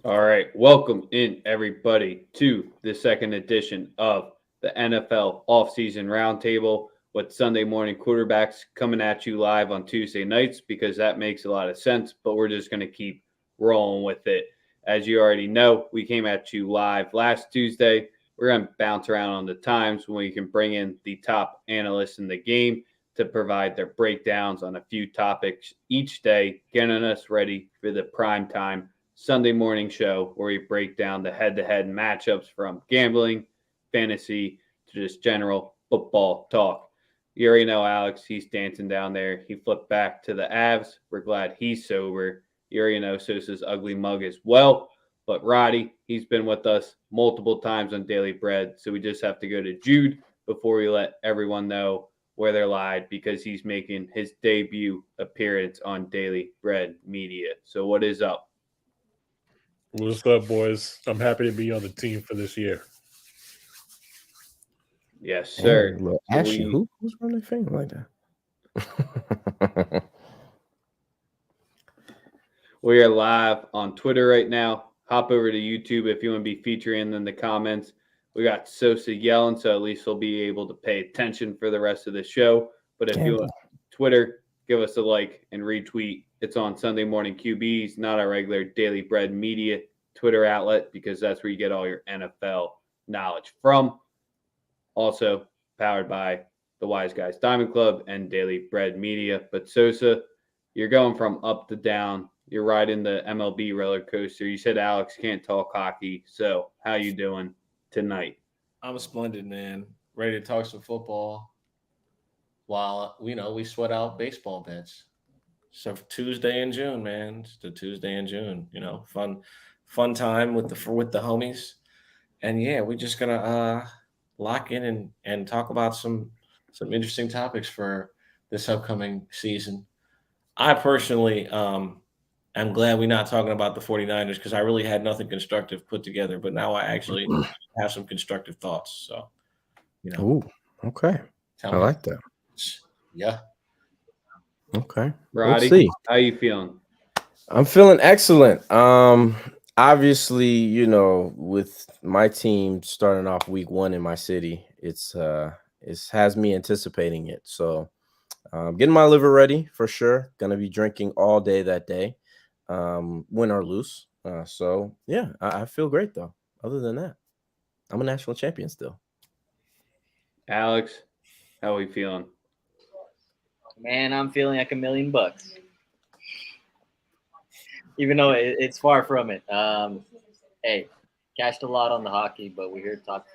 All right, welcome in everybody to the second edition of the NFL offseason roundtable with Sunday morning quarterbacks coming at you live on Tuesday nights because that makes a lot of sense, but we're just going to keep rolling with it. As you already know, we came at you live last Tuesday. We're going to bounce around on the times when we can bring in the top analysts in the game to provide their breakdowns on a few topics each day, getting us ready for the prime time Sunday morning show where we break down the head to head matchups from gambling, fantasy, to just general football talk. You already know Alex, he's dancing down there. He flipped back to the Avs. We're glad he's sober. You already know Sosa's ugly mug as well. But Roddy, he's been with us multiple times on Daily Bread. So we just have to go to Jude before we let everyone know where they're live because he's making his debut appearance on Daily Bread Media. So what is up? What's up, boys? I'm happy to be on the team for this year. Yes, sir. Well, So Ashley, who's running their finger like that? We are live on Twitter right now. Hop over to YouTube if you want to be featuring in the comments. We got Sosa yelling, so at least he'll be able to pay attention for the rest of the show. But if you want Twitter, give us a like and retweet. It's on Sunday Morning QBs, not our regular Daily Bread Media Twitter outlet, because that's where you get all your NFL knowledge from. Also powered by the Wise Guys Diamond Club and Daily Bread Media. But Sosa, you're going from up to down. You're riding the MLB roller coaster. You said Alex can't talk hockey. So how you doing tonight? I'm splendid, man. Ready to talk some football while we sweat out baseball bets. So Tuesday in June, man. It's the Tuesday in June. Fun time with the homies. And yeah, we're just gonna lock in and talk about some interesting topics for this upcoming season. I personally I'm glad we're not talking about the 49ers because I really had nothing constructive put together, but now I actually have some constructive thoughts. So, Ooh, okay. I like that. Yeah. Okay. Roddy, Let's see. how you feeling? I'm feeling excellent. Obviously, with my team starting off week 1 in my city, it has me anticipating it. So, getting my liver ready for sure. Gonna be drinking all day that day, win or lose. So yeah, I feel great though. Other than that, I'm a national champion still. Alex, how are we feeling? Man, I'm feeling like $1,000,000. Even though it's far from it. Hey, cashed a lot on the hockey, but we're here to talk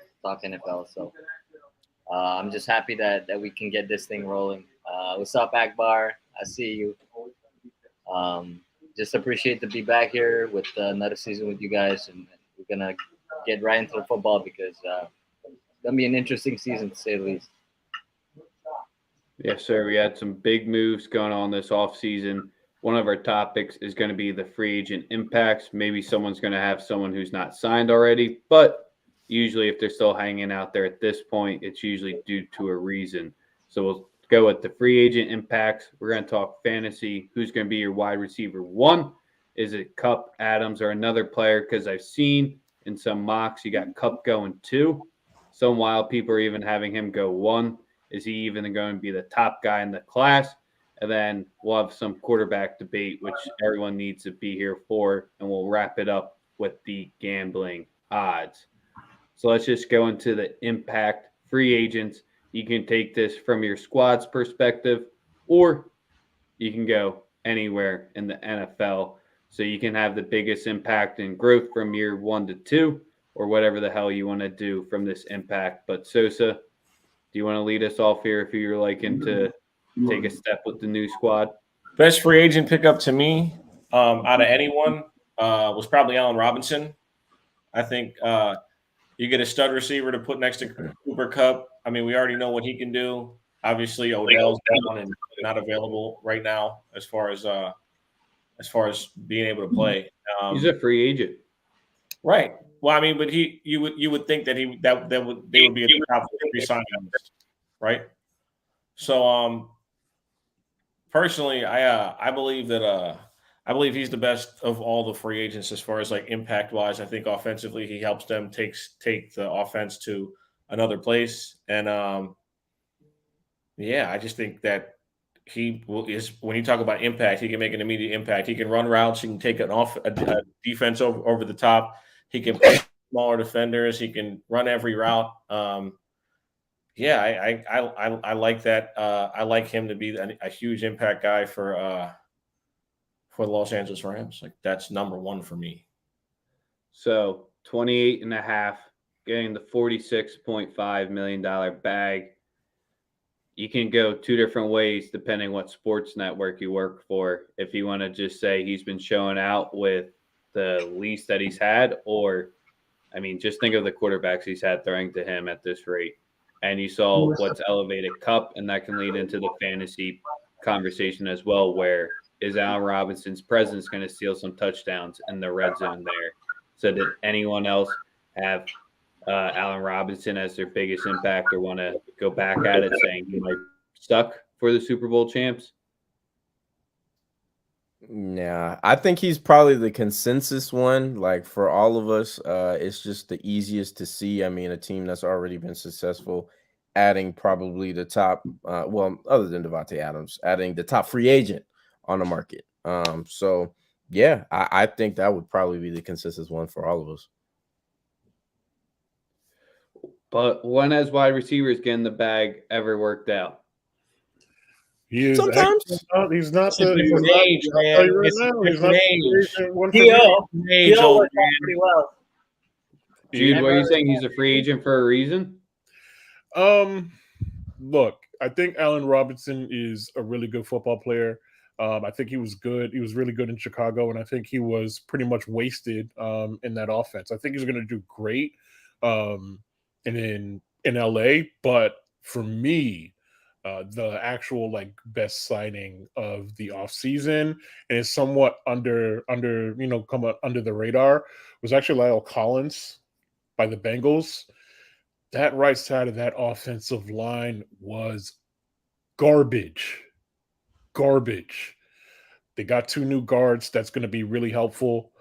NFL. So I'm just happy that we can get this thing rolling. What's up, Akbar? I see you. Just appreciate to be back here with another season with you guys, and we're gonna get right into the football because it's gonna be an interesting season to say the least. Yes, sir. We had some big moves going on this offseason. One of our topics is going to be the free agent impacts. Maybe someone's going to have someone who's not signed already, but usually if they're still hanging out there at this point, it's usually due to a reason. So we'll go with the free agent impacts. We're going to talk fantasy. Who's going to be your wide receiver 1? Is it Cup, Adams, or another player? Because I've seen in some mocks you got Cup going 2. Some wild people are even having him go 1. Is he even going to be the top guy in the class? And then we'll have some quarterback debate, which everyone needs to be here for. And we'll wrap it up with the gambling odds. So let's just go into the impact free agents. You can take this from your squad's perspective, or you can go anywhere in the NFL. So you can have the biggest impact and growth from year 1 to 2, or whatever the hell you want to do from this impact. But Sosa, do you want to lead us off here if you're liking to take a step with the new squad? Best free agent pickup to me out of anyone was probably Allen Robinson. I think you get a stud receiver to put next to Cooper Kupp. I mean, we already know what he can do. Obviously, Odell's down and not available right now as far as being able to play. He's a free agent, right? Well, I mean, but you would think that they would be at the top of the free signing list, right? So personally, I believe that I believe he's the best of all the free agents as far as like impact wise. I think offensively he helps them take the offense to another place. And I just think that is when you talk about impact, he can make an immediate impact. He can run routes. He can take a defense over the top. He can play smaller defenders. He can run every route. I like that. I like him to be a huge impact guy for the Los Angeles Rams. Like that's number one for me. So 28.5, getting the $46.5 million bag. You can go two different ways depending what sports network you work for. If you want to just say he's been showing out with the least that he's had, or, I mean, just think of the quarterbacks he's had throwing to him at this rate. And you saw what's elevated Cup, and that can lead into the fantasy conversation as well, where is Allen Robinson's presence going to steal some touchdowns in the red zone there? So did anyone else have Allen Robinson as their biggest impact, or want to go back at it saying he might be stuck for the Super Bowl champs? Yeah, I think he's probably the consensus one. Like for all of us, it's just the easiest to see. I mean, a team that's already been successful, adding probably the top, other than Devontae Adams, adding the top free agent on the market. So yeah, I think that would probably be the consensus one for all of us. But when has wide receivers getting the bag ever worked out? He is Sometimes. he's not the It's he's an not, age, I'll man. tell you right It's now, he's an not age. the one for T.O. me. Age, T.O. old worked out pretty well. Jude, what are you saying? He's a free agent for a reason? Look, I think Allen Robinson is a really good football player. I think he was good. He was really good in Chicago, and I think he was pretty much wasted in that offense. I think he's going to do great in LA, but for me, the actual like best signing of the offseason and is somewhat under come under the radar was actually Lyle Collins by the Bengals. That right side of that offensive line was garbage. They got two new guards. That's going to be really helpful.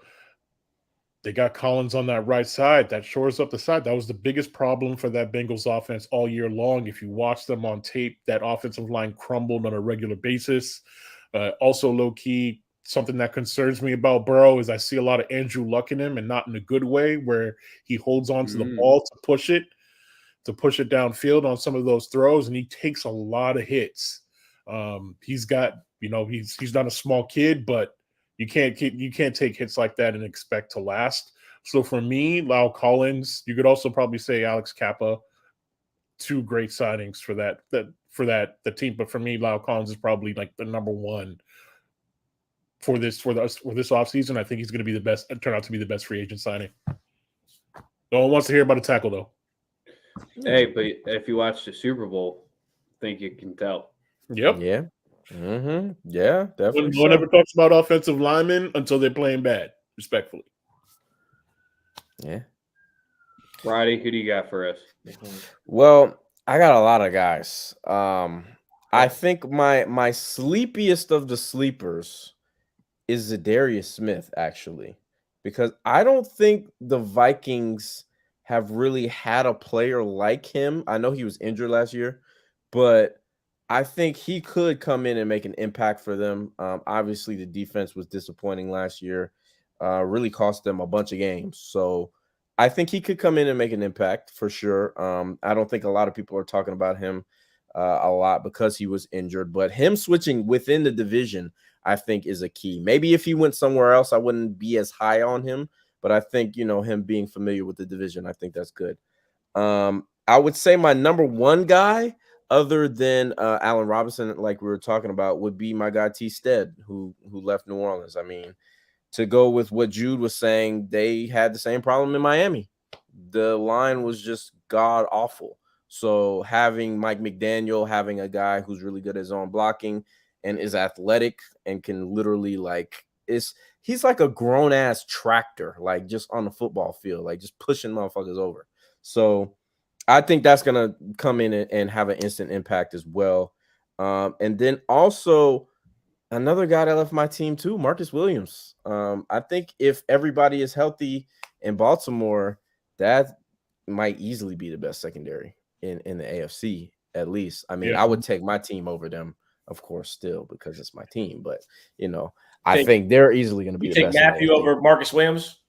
They got Collins on that right side. That shores up the side. That was the biggest problem for that Bengals offense all year long. If you watch them on tape, that offensive line crumbled on a regular basis. Also, low-key, something that concerns me about Burrow is I see a lot of Andrew Luck in him, and not in a good way, where he holds on to the ball to push it downfield on some of those throws, and he takes a lot of hits. He's got, he's not a small kid, but you can't take hits like that and expect to last. So for me, Lyle Collins, you could also probably say Alex Kappa, two great signings for the team. But for me, Lyle Collins is probably like the number one for this offseason. I think he's going to be the best, turn out to be the best free agent signing. No one wants to hear about a tackle though. Hey, but if you watch the Super Bowl, I think you can tell. Yep. Yeah. Mm-hmm. Yeah, definitely. No one ever talks about offensive linemen until they're playing bad, respectfully. Yeah. Roddy, who do you got for us? Well, I got a lot of guys. I think my sleepiest of the sleepers is Darius Smith, actually, because I don't think the Vikings have really had a player like him. I know he was injured last year, but I think he could come in and make an impact for them. Obviously, the defense was disappointing last year, really cost them a bunch of games. So I think he could come in and make an impact for sure. I don't think a lot of people are talking about him a lot because he was injured, but him switching within the division, I think, is a key. Maybe if he went somewhere else, I wouldn't be as high on him, but I think, him being familiar with the division, I think that's good. I would say my number one guy, other than Allen Robinson, like we were talking about, would be my guy T. Stead, who left New Orleans. I mean, to go with what Jude was saying, they had the same problem in Miami. The line was just god awful. So having Mike McDaniel, having a guy who's really good at zone blocking and is athletic and can literally he's like a grown ass tractor, like just on the football field, like just pushing motherfuckers over. So I think that's going to come in and have an instant impact as well. And then also Another guy that left my team too, Marcus Williams. I think if everybody is healthy in Baltimore, that might easily be the best secondary in the AFC, at least. I mean, Yeah. I would take my team over them, of course, still because it's my team. But I think they're easily going to be You the take best. in the Matthew AFC. over Marcus Williams?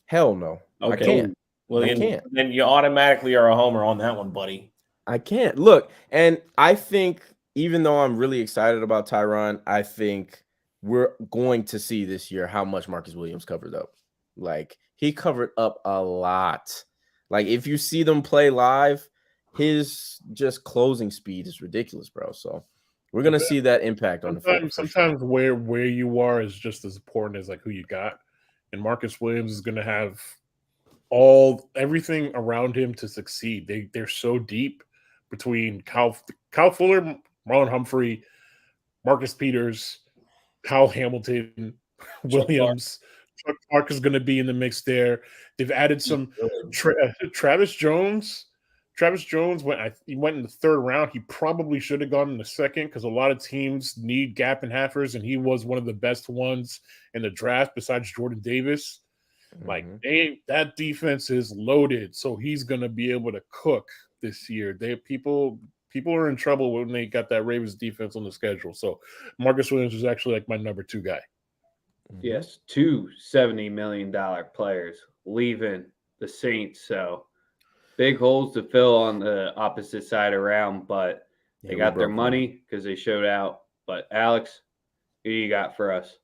Hell no. I Okay. can't. Well, I can't. then you automatically are a homer on that one, buddy. I can't. Look, and I think even though I'm really excited about Tyron, I think we're going to see this year how much Marcus Williams covered up. Like, he covered up a lot. Like, if you see them play live, his just closing speed is ridiculous, bro. So we're gonna see that impact on the field. Sometimes where you are is just as important as like who you got. And Marcus Williams is gonna have everything around him to succeed. They're so deep between Kyle Fuller, Marlon Humphrey, Marcus Peters, Kyle Hamilton, Williams. Chuck Clark is going to be in the mix there. They've added some Travis Jones. Travis Jones he went in the third round. He probably should have gone in the second because a lot of teams need gap and halfers, and he was one of the best ones in the draft besides Jordan Davis. Like that defense is loaded, so he's going to be able to cook this year. People are in trouble when they got that Ravens defense on the schedule. So Marcus Williams is actually like my number 2 guy. Yes, 2 $70 million players leaving the Saints. So big holes to fill on the opposite side around, but they got their money because they showed out. But Alex, who you got for us?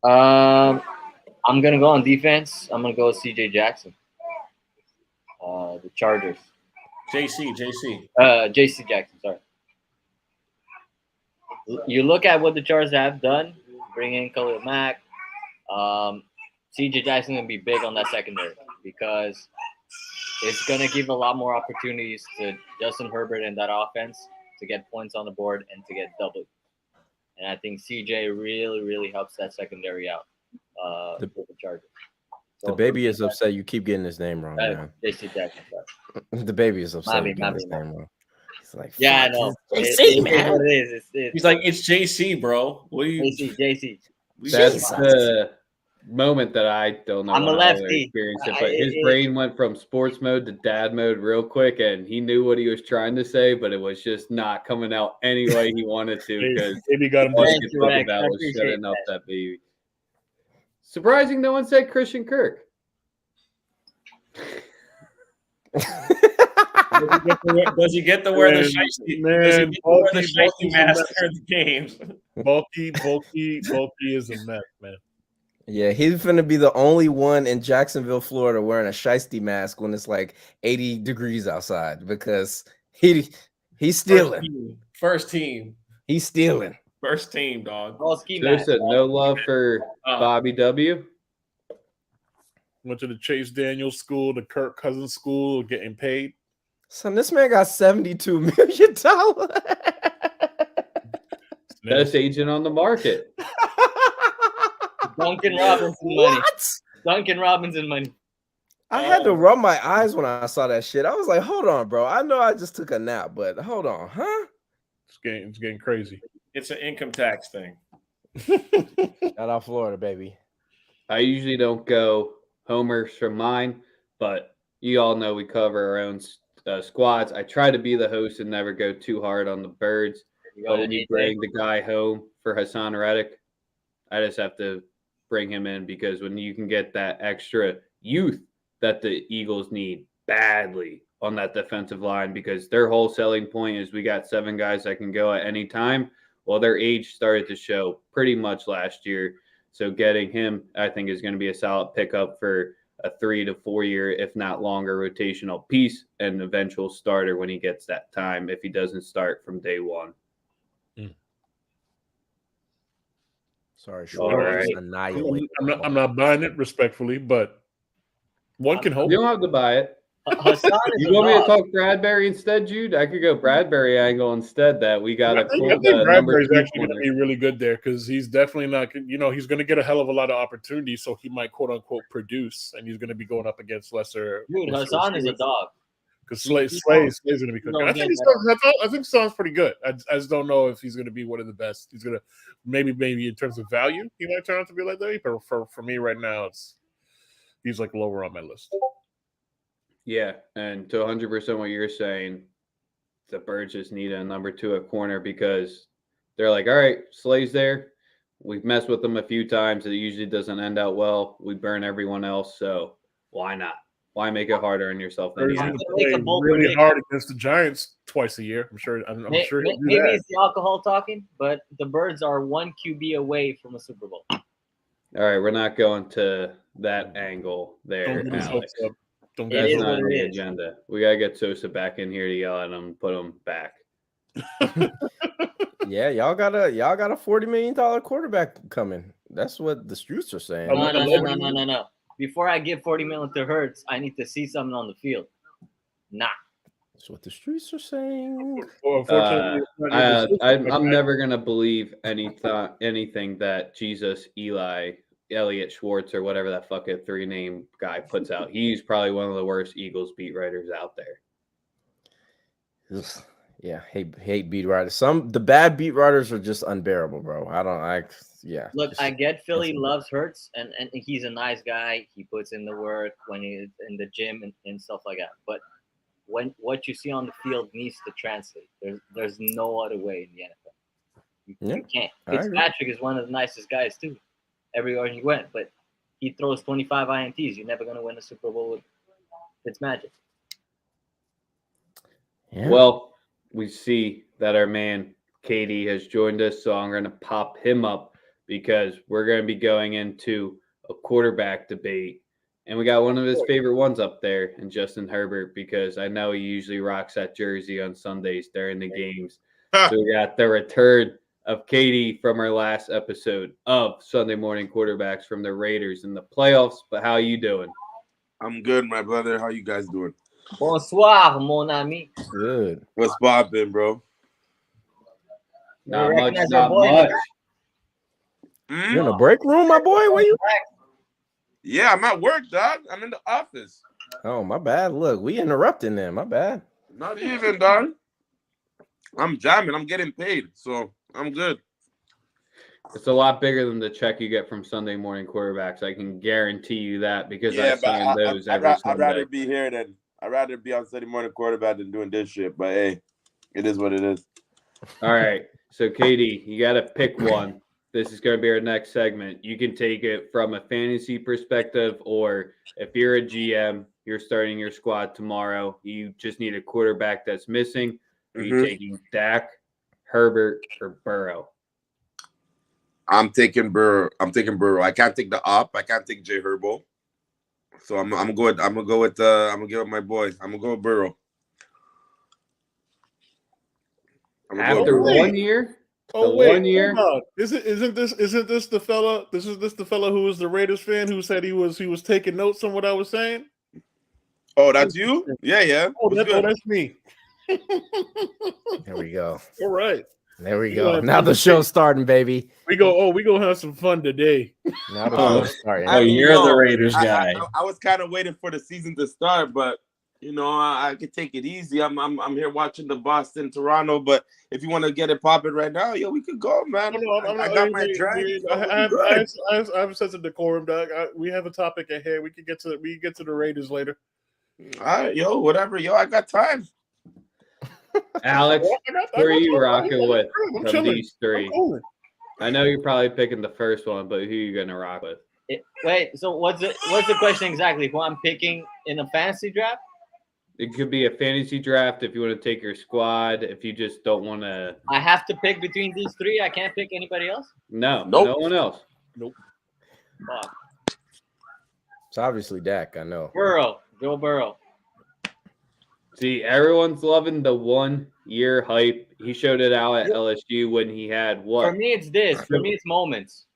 I'm gonna go on defense. I'm gonna go with CJ Jackson. The Chargers. JC Jackson, sorry. You look at what the Chargers have done, bring in Khalil Mack. CJ Jackson gonna be big on that secondary because it's gonna give a lot more opportunities to Justin Herbert and that offense to get points on the board and to get doubled. And I think CJ really, really helps that secondary out for the Chargers. So the baby is upset you keep getting his name wrong, man. JC Jackson, sorry. The baby is upset you getting his name wrong. It's like, yeah, I know. JC, man. What it is. He's like, it's JC, bro. What are you? JC. That's the moment that I don't know. I'm a lefty. But his brain went from sports mode to dad mode real quick, and he knew what he was trying to say, but it was just not coming out any way he wanted to because Baby got him. all he could think about was shutting up that baby. Surprising, no one said Christian Kirk. Does he get to wear the shiesty? Does he get to wear the shiesty mask during the games? Bulky is a mess, man. Yeah, he's gonna be the only one in Jacksonville, Florida, wearing a shiesty mask when it's like 80 degrees outside because he's stealing. First team. He's stealing. First team, dog. No love for Bobby W. Went to the Chase Daniels school, the Kirk Cousins school, getting paid. Son, this man got $72 million. Best agent on the market. Duncan Robinson money. Duncan Robinson money. I had to rub my eyes when I saw that shit. I was like, hold on, bro. I know I just took a nap, but hold on, huh? It's getting crazy. It's an income tax thing. Shout out Florida, baby. I usually don't go homers from mine, but you all know we cover our own squads. I try to be the host and never go too hard on the birds. But when you bring the guy home for Hassan Reddick, I just have to bring him in because when you can get that extra youth that the Eagles need badly on that defensive line, because their whole selling point is we got 7 guys that can go at any time. Well, their age started to show pretty much last year. So getting him, I think, is going to be a solid pickup for a 3 to 4 year, if not longer, rotational piece and eventual starter when he gets that time, if he doesn't start from day one. Sorry, Right. Annihilate. I'm not buying it respectfully, but one can hope. You don't have to buy it. You want me to talk Bradbury instead, Jude? I could go Bradbury angle instead. That we got I think Bradbury's actually going to be really good there because he's definitely not. He's going to get a hell of a lot of opportunities, so he might quote unquote produce, and he's going to be going up against lesser. Dude, Hassan is a dog. because Slay's going to be cooking. I think he sounds pretty good. I just don't know if he's going to be one of the best. He's going to maybe in terms of value, he might turn out to be like that. But for me right now, he's like lower on my list. Yeah, and to 100% what you're saying, the Birds just need a number 2 at corner because they're like, all right, Slay's there. We've messed with them a few times. It usually doesn't end out well. We burn everyone else, so why not? Why make it harder on yourself than you have to? Play really hard against the Giants twice a year. I'm sure. Maybe it's the alcohol talking, but the Birds are 1 QB away from a Super Bowl. All right, we're not going to that angle there, Alex. That's not on the agenda. We gotta get Sosa back in here to yell at him, put him back. Yeah, y'all got a $40 million quarterback coming. That's what the streets are saying. No. Before I give $40 million to Hurts, I need to see something on the field. Nah. That's what the streets are saying. Well, unfortunately, I'm never gonna believe anything that Jesus, Eli, Elliot Schwartz, or whatever that fucking 3-name guy puts out. He's probably one of the worst Eagles beat writers out there. Yeah, hate beat writers. The bad beat writers are just unbearable, bro. Look, I get Philly loves Hurts, and he's a nice guy. He puts in the work when he's in the gym and stuff like that. But when what you see on the field needs to translate. There's no other way in the NFL. You can't. Fitzpatrick is one of the nicest guys too. Everywhere he went, but he throws 25 INTs. You're never gonna win a Super Bowl with Fitzmagic. Yeah. Well, we see that our man Katie has joined us, so I'm going to pop him up because we're going to be going into a quarterback debate. And we got one of his favorite ones up there in Justin Herbert because I know he usually rocks that jersey on Sundays during the games. So we got the return of Katie from our last episode of Sunday Morning Quarterbacks from the Raiders in the playoffs. But how you doing? I'm good, my brother. How you guys doing? Bonsoir, mon ami. Good. What's poppin', bro? Not much. Not much. You in the break room, my boy? Where you? Yeah, I'm at work, dog. I'm in the office. Oh, my bad. Look, we interrupting them. My bad. Not even, dog. I'm jamming. I'm getting paid, so I'm good. It's a lot bigger than the check you get from Sunday Morning Quarterbacks. I can guarantee you that because I stand those every Sunday. I'd rather be here than I'd rather be on Sunday Morning Quarterback than doing this shit. But hey, it is what it is. All right. So, Katie, you got to pick one. This is going to be our next segment. You can take it from a fantasy perspective, or if you're a GM, you're starting your squad tomorrow. You just need a quarterback that's missing. Are you taking Dak, Herbert, or Burrow? I'm taking Burrow. I can't take the op. I can't take Jay Herbo. So I'm gonna go with my boy. I'm gonna go with Burrow. After 1 year? Oh wait, 1 year? Isn't this the fella? This the fella who was the Raiders fan who said he was taking notes on what I was saying? Oh, that's you? Yeah. Oh, that's me. There we go. All right. There we go. Now the show's starting, baby. We gonna have some fun today. Now the show's starting. You're the Raiders guy. I was kind of waiting for the season to start, but I could take it easy. I'm here watching the Boston Toronto, but if you want to get it popping right now, we could go, man. I got my drink. I have a sense of decorum, Doug. We have a topic ahead. We can get to the Raiders later. All right, whatever, I got time. Alex, who are you rocking with from these three? I know you're probably picking the first one, but who are you gonna rock with? Wait, so what's the question exactly? Who I'm picking in a fantasy draft? It could be a fantasy draft if you want to take your squad. If you just don't want to, I have to pick between these three. I can't pick anybody else. No one else. Nope. Fuck. It's obviously Dak. I know. Joe Burrow. See, everyone's loving the 1 year hype. He showed it out at LSU when he had what? For me, it's this. For me, it's moments,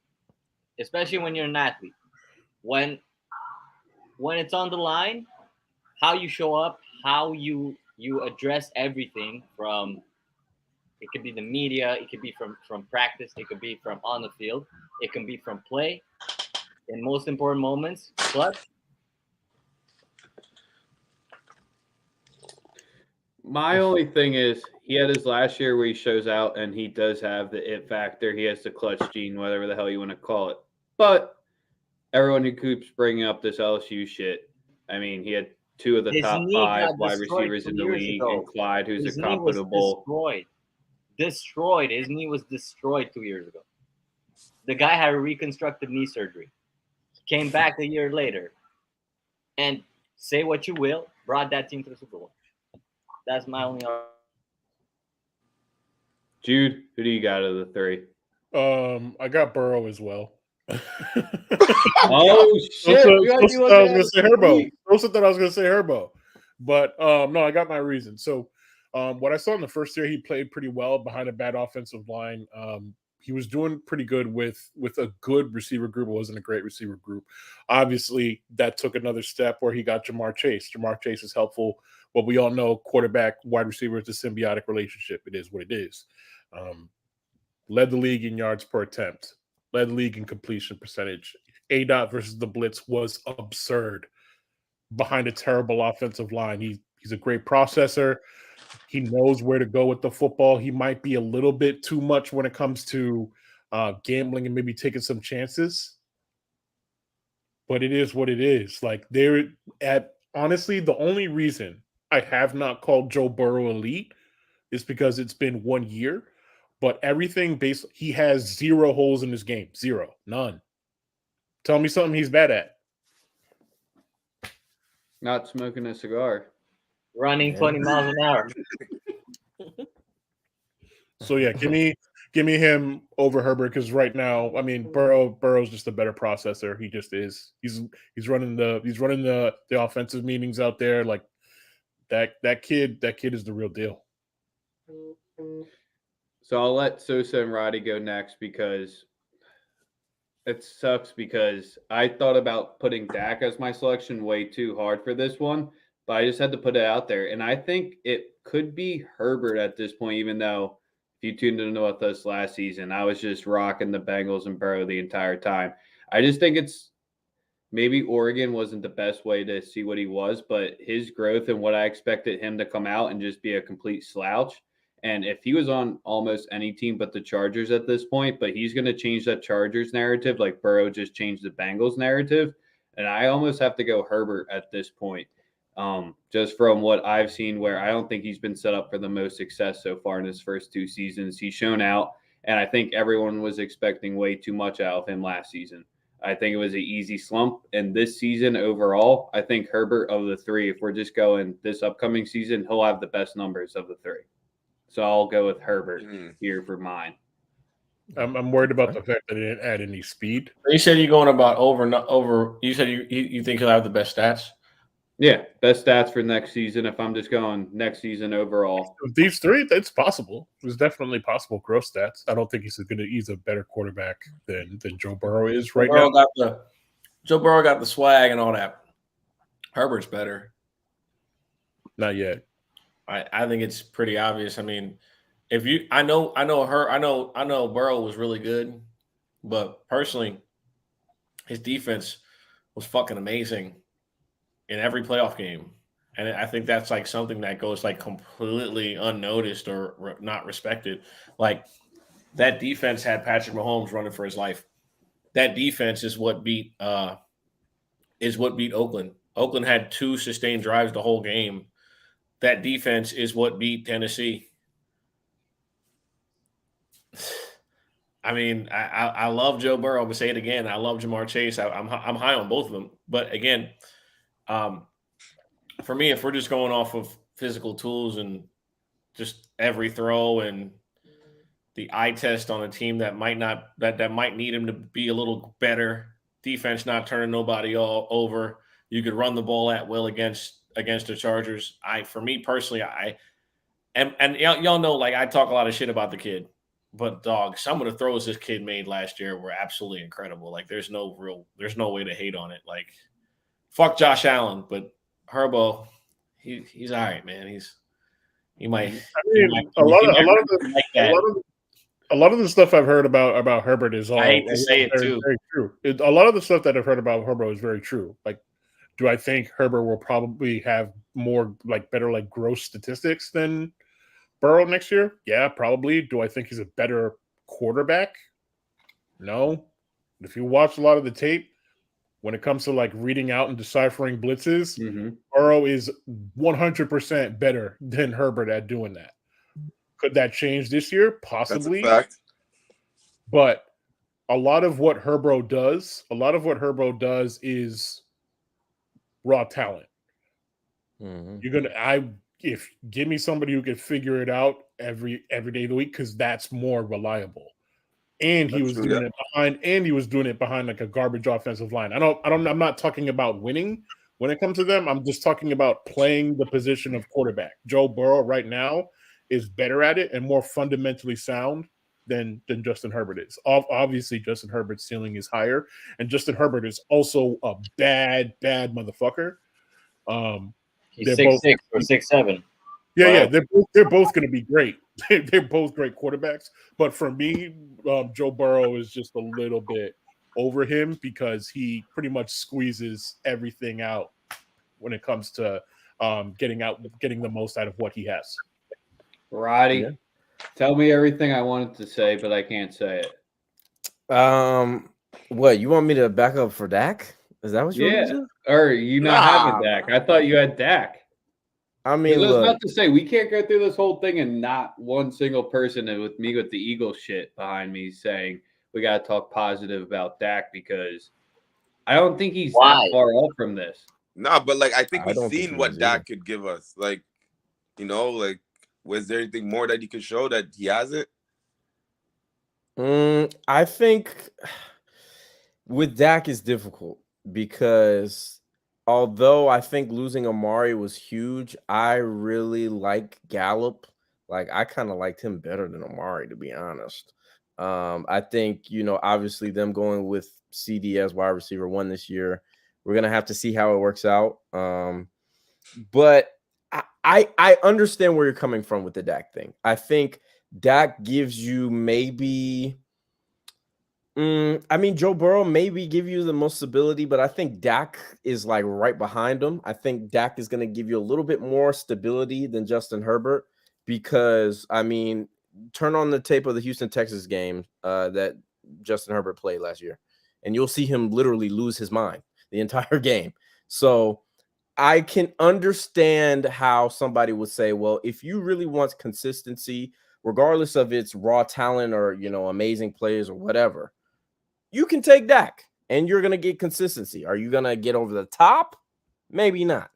especially when you're an athlete. When it's on the line, how you show up, how you address everything from. It could be the media. It could be from practice. It could be from on the field. It can be from play. In most important moments, clutch. My only thing is he had his last year where he shows out and he does have the it factor. He has the clutch gene, whatever the hell you want to call it. But everyone who keeps bringing up this LSU shit, I mean, he had 2 of the His top knee 5 got wide destroyed receivers 2 in the years league, ago. and Clyde, who's His a knee was comparable. destroyed. His knee was destroyed 2 years ago. The guy had a reconstructive knee surgery. He came back a year later, and say what you will, brought that team to the Super Bowl. That's my only argument. Jude, who do you got of the 3? I got Burrow as well. Oh shit! Those thought I was gonna say Herbo. Those thought I was gonna say Herbo, but no, I got my reason. So, what I saw in the first year, he played pretty well behind a bad offensive line. He was doing pretty good with a good receiver group. It wasn't a great receiver group. Obviously, that took another step where he got Jamar Chase. Jamar Chase is helpful. But we all know quarterback wide receiver is a symbiotic relationship. It is what it is. Led the league in yards per attempt. Led the league in completion percentage. A-Dot versus the blitz was absurd behind a terrible offensive line. He's a great processor. He knows where to go with the football. He might be a little bit too much when it comes to gambling and maybe taking some chances. But it is what it is. Like honestly, the only reason I have not called Joe Burrow elite is because it's been 1 year. But everything he has 0 holes in his game. 0. None. Tell me something he's bad at. Not smoking a cigar. Running 20 miles an hour. So yeah, give me him over Herbert because right now, I mean, Burrow's just a better processor. He just is. He's running the offensive meetings out there. Like that kid is the real deal. So I'll let Sosa and Roddy go next because it sucks because I thought about putting Dak as my selection way too hard for this one, but I just had to put it out there. And I think it could be Herbert at this point, even though if you tuned in with us last season, I was just rocking the Bengals and Burrow the entire time. I just think it's maybe Oregon wasn't the best way to see what he was, but his growth and what I expected him to come out and just be a complete slouch. And if he was on almost any team but the Chargers at this point, but he's going to change that Chargers narrative like Burrow just changed the Bengals narrative. And I almost have to go Herbert at this point, just from what I've seen where I don't think he's been set up for the most success so far in his first 2 seasons. He's shown out, and I think everyone was expecting way too much out of him last season. I think it was an easy slump. And this season overall, I think Herbert of the 3, if we're just going this upcoming season, he'll have the best numbers of the 3. So I'll go with Herbert here for mine. I'm worried about the fact that he didn't add any speed. You said you're going about over. You said you think he'll have the best stats. Yeah, best stats for next season. If I'm just going next season overall, These 3, it's possible. It's definitely possible. Gross stats. I don't think he's a better quarterback than Joe Burrow is right now. Joe Burrow got the swag and all that. Herbert's better. Not yet. I think it's pretty obvious. I mean, I know Burrow was really good, but personally, his defense was fucking amazing in every playoff game. And I think that's like something that goes like completely unnoticed or not respected. Like that defense had Patrick Mahomes running for his life. That defense is what beat Oakland. Oakland had 2 sustained drives the whole game. That defense is what beat Tennessee. I mean, I love Joe Burrow. I'm gonna say it again. I love Jamar Chase. I'm high on both of them. But again, for me, if we're just going off of physical tools and just every throw and the eye test on a team that might need him to be a little better, defense not turning nobody all over, you could run the ball at will against the Chargers. For me personally, and y'all know, like I talk a lot of shit about the kid, but dog, some of the throws this kid made last year were absolutely incredible. Like there's no way to hate on it. Like fuck Josh Allen, but Herbo, he's all right, man. A lot of the stuff I've heard about Herbert is all. I hate to say it too. Very true. A lot of the stuff that I've heard about Herbert is very true. Like Do I think Herbert will probably have more better gross statistics than Burrow next year? Yeah, probably. Do I think he's a better quarterback? No. If you watch a lot of the tape, when it comes to reading out and deciphering blitzes, Burrow is 100% better than Herbert at doing that. Could that change this year? Possibly. That's a fact. But a lot of what Herbert does is raw talent. If give me somebody who could figure it out every day of the week, because that's more reliable. And he was doing it behind a garbage offensive line. I'm not talking about winning when it comes to them. I'm just talking about playing the position of quarterback. Joe Burrow right now is better at it and more fundamentally sound than Justin Herbert is. Obviously, Justin Herbert's ceiling is higher, and Justin Herbert is also a bad motherfucker. He's 6'6" or 6'7". Yeah, they're both going to be great. They're both great quarterbacks, but for me, Joe Burrow is just a little bit over him because he pretty much squeezes everything out when it comes to getting the most out of what he has. Roddy, tell me everything I wanted to say, but I can't say it. What, you want me to back up for Dak? Is that what you want me to do? Or you not having Dak? I thought you had Dak. I mean, that's look, not to say we can't go through this whole thing and not one single person with the Eagles shit behind me saying we got to talk positive about Dak, because I don't think he's that far off from this. No, but I think we've seen what Dak could give us. Was there anything more that he could show that he hasn't? I think with Dak is difficult because although I think losing Amari was huge, I really like Gallup. I kind of liked him better than Amari, to be honest. I think, obviously them going with CD as wide receiver 1 this year, we're going to have to see how it works out. But I understand where you're coming from with the Dak thing. I think Dak gives you maybe Joe Burrow maybe give you the most stability, but I think Dak is right behind him. I think Dak is going to give you a little bit more stability than Justin Herbert because, turn on the tape of the Houston, Texas game that Justin Herbert played last year, and you'll see him literally lose his mind the entire game. So I can understand how somebody would say, well, if you really want consistency, regardless of its raw talent or, amazing players or whatever, you can take Dak and you're going to get consistency. Are you going to get over the top? Maybe not.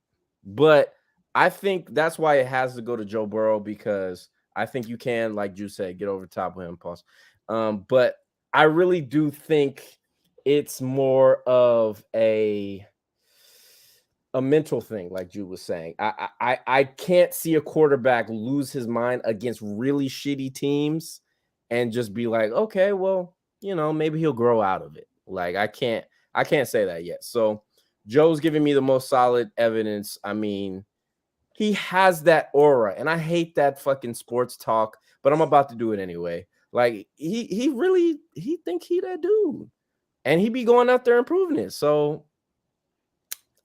But I think that's why it has to go to Joe Burrow, because I think you can, like you said, get over the top with him. Pause. But I really do think it's more of a mental thing, like Jude was saying. I can't see a quarterback lose his mind against really shitty teams and just be like, okay, well, maybe he'll grow out of it. I can't say that yet. So Joe's giving me the most solid evidence. He has that aura, and I hate that fucking sports talk, but I'm about to do it anyway. He think he that dude, and he be going out there and proving it. So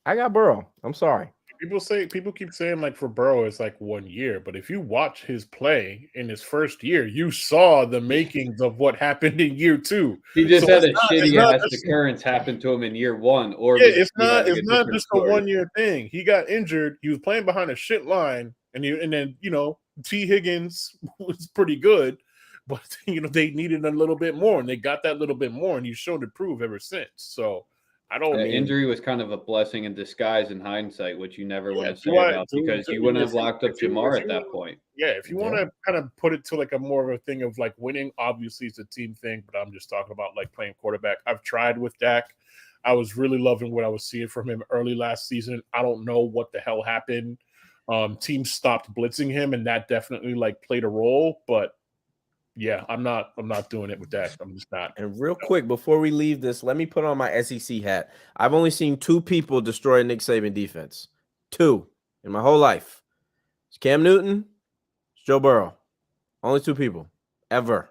I got Burrow. I'm sorry. People keep saying for Burrow it's 1 year, but if you watch his play in his first year, you saw the makings of what happened in year 2. He just had a shitty ass occurrence happen to him in year 1. Or it's not just a 1 year thing. He got injured. He was playing behind a shit line, and then T. Higgins was pretty good, but they needed a little bit more, and they got that little bit more, and he's shown to prove ever since. So. Injury was kind of a blessing in disguise in hindsight, which you never want to say about, because you wouldn't have locked up Jamar at that point. Yeah, if you want to kind of put it to a more of a thing of winning, obviously it's a team thing, but I'm just talking about playing quarterback. I've tried with Dak. I was really loving what I was seeing from him early last season. I don't know what the hell happened. Teams stopped blitzing him, and that definitely played a role, but yeah, I'm not doing it with that. I'm just not. And real quick, before we leave this, let me put on my SEC hat. I've only seen 2 people destroy Nick Saban defense. 2 in my whole life. It's Cam Newton, it's Joe Burrow. Only 2 people. Ever.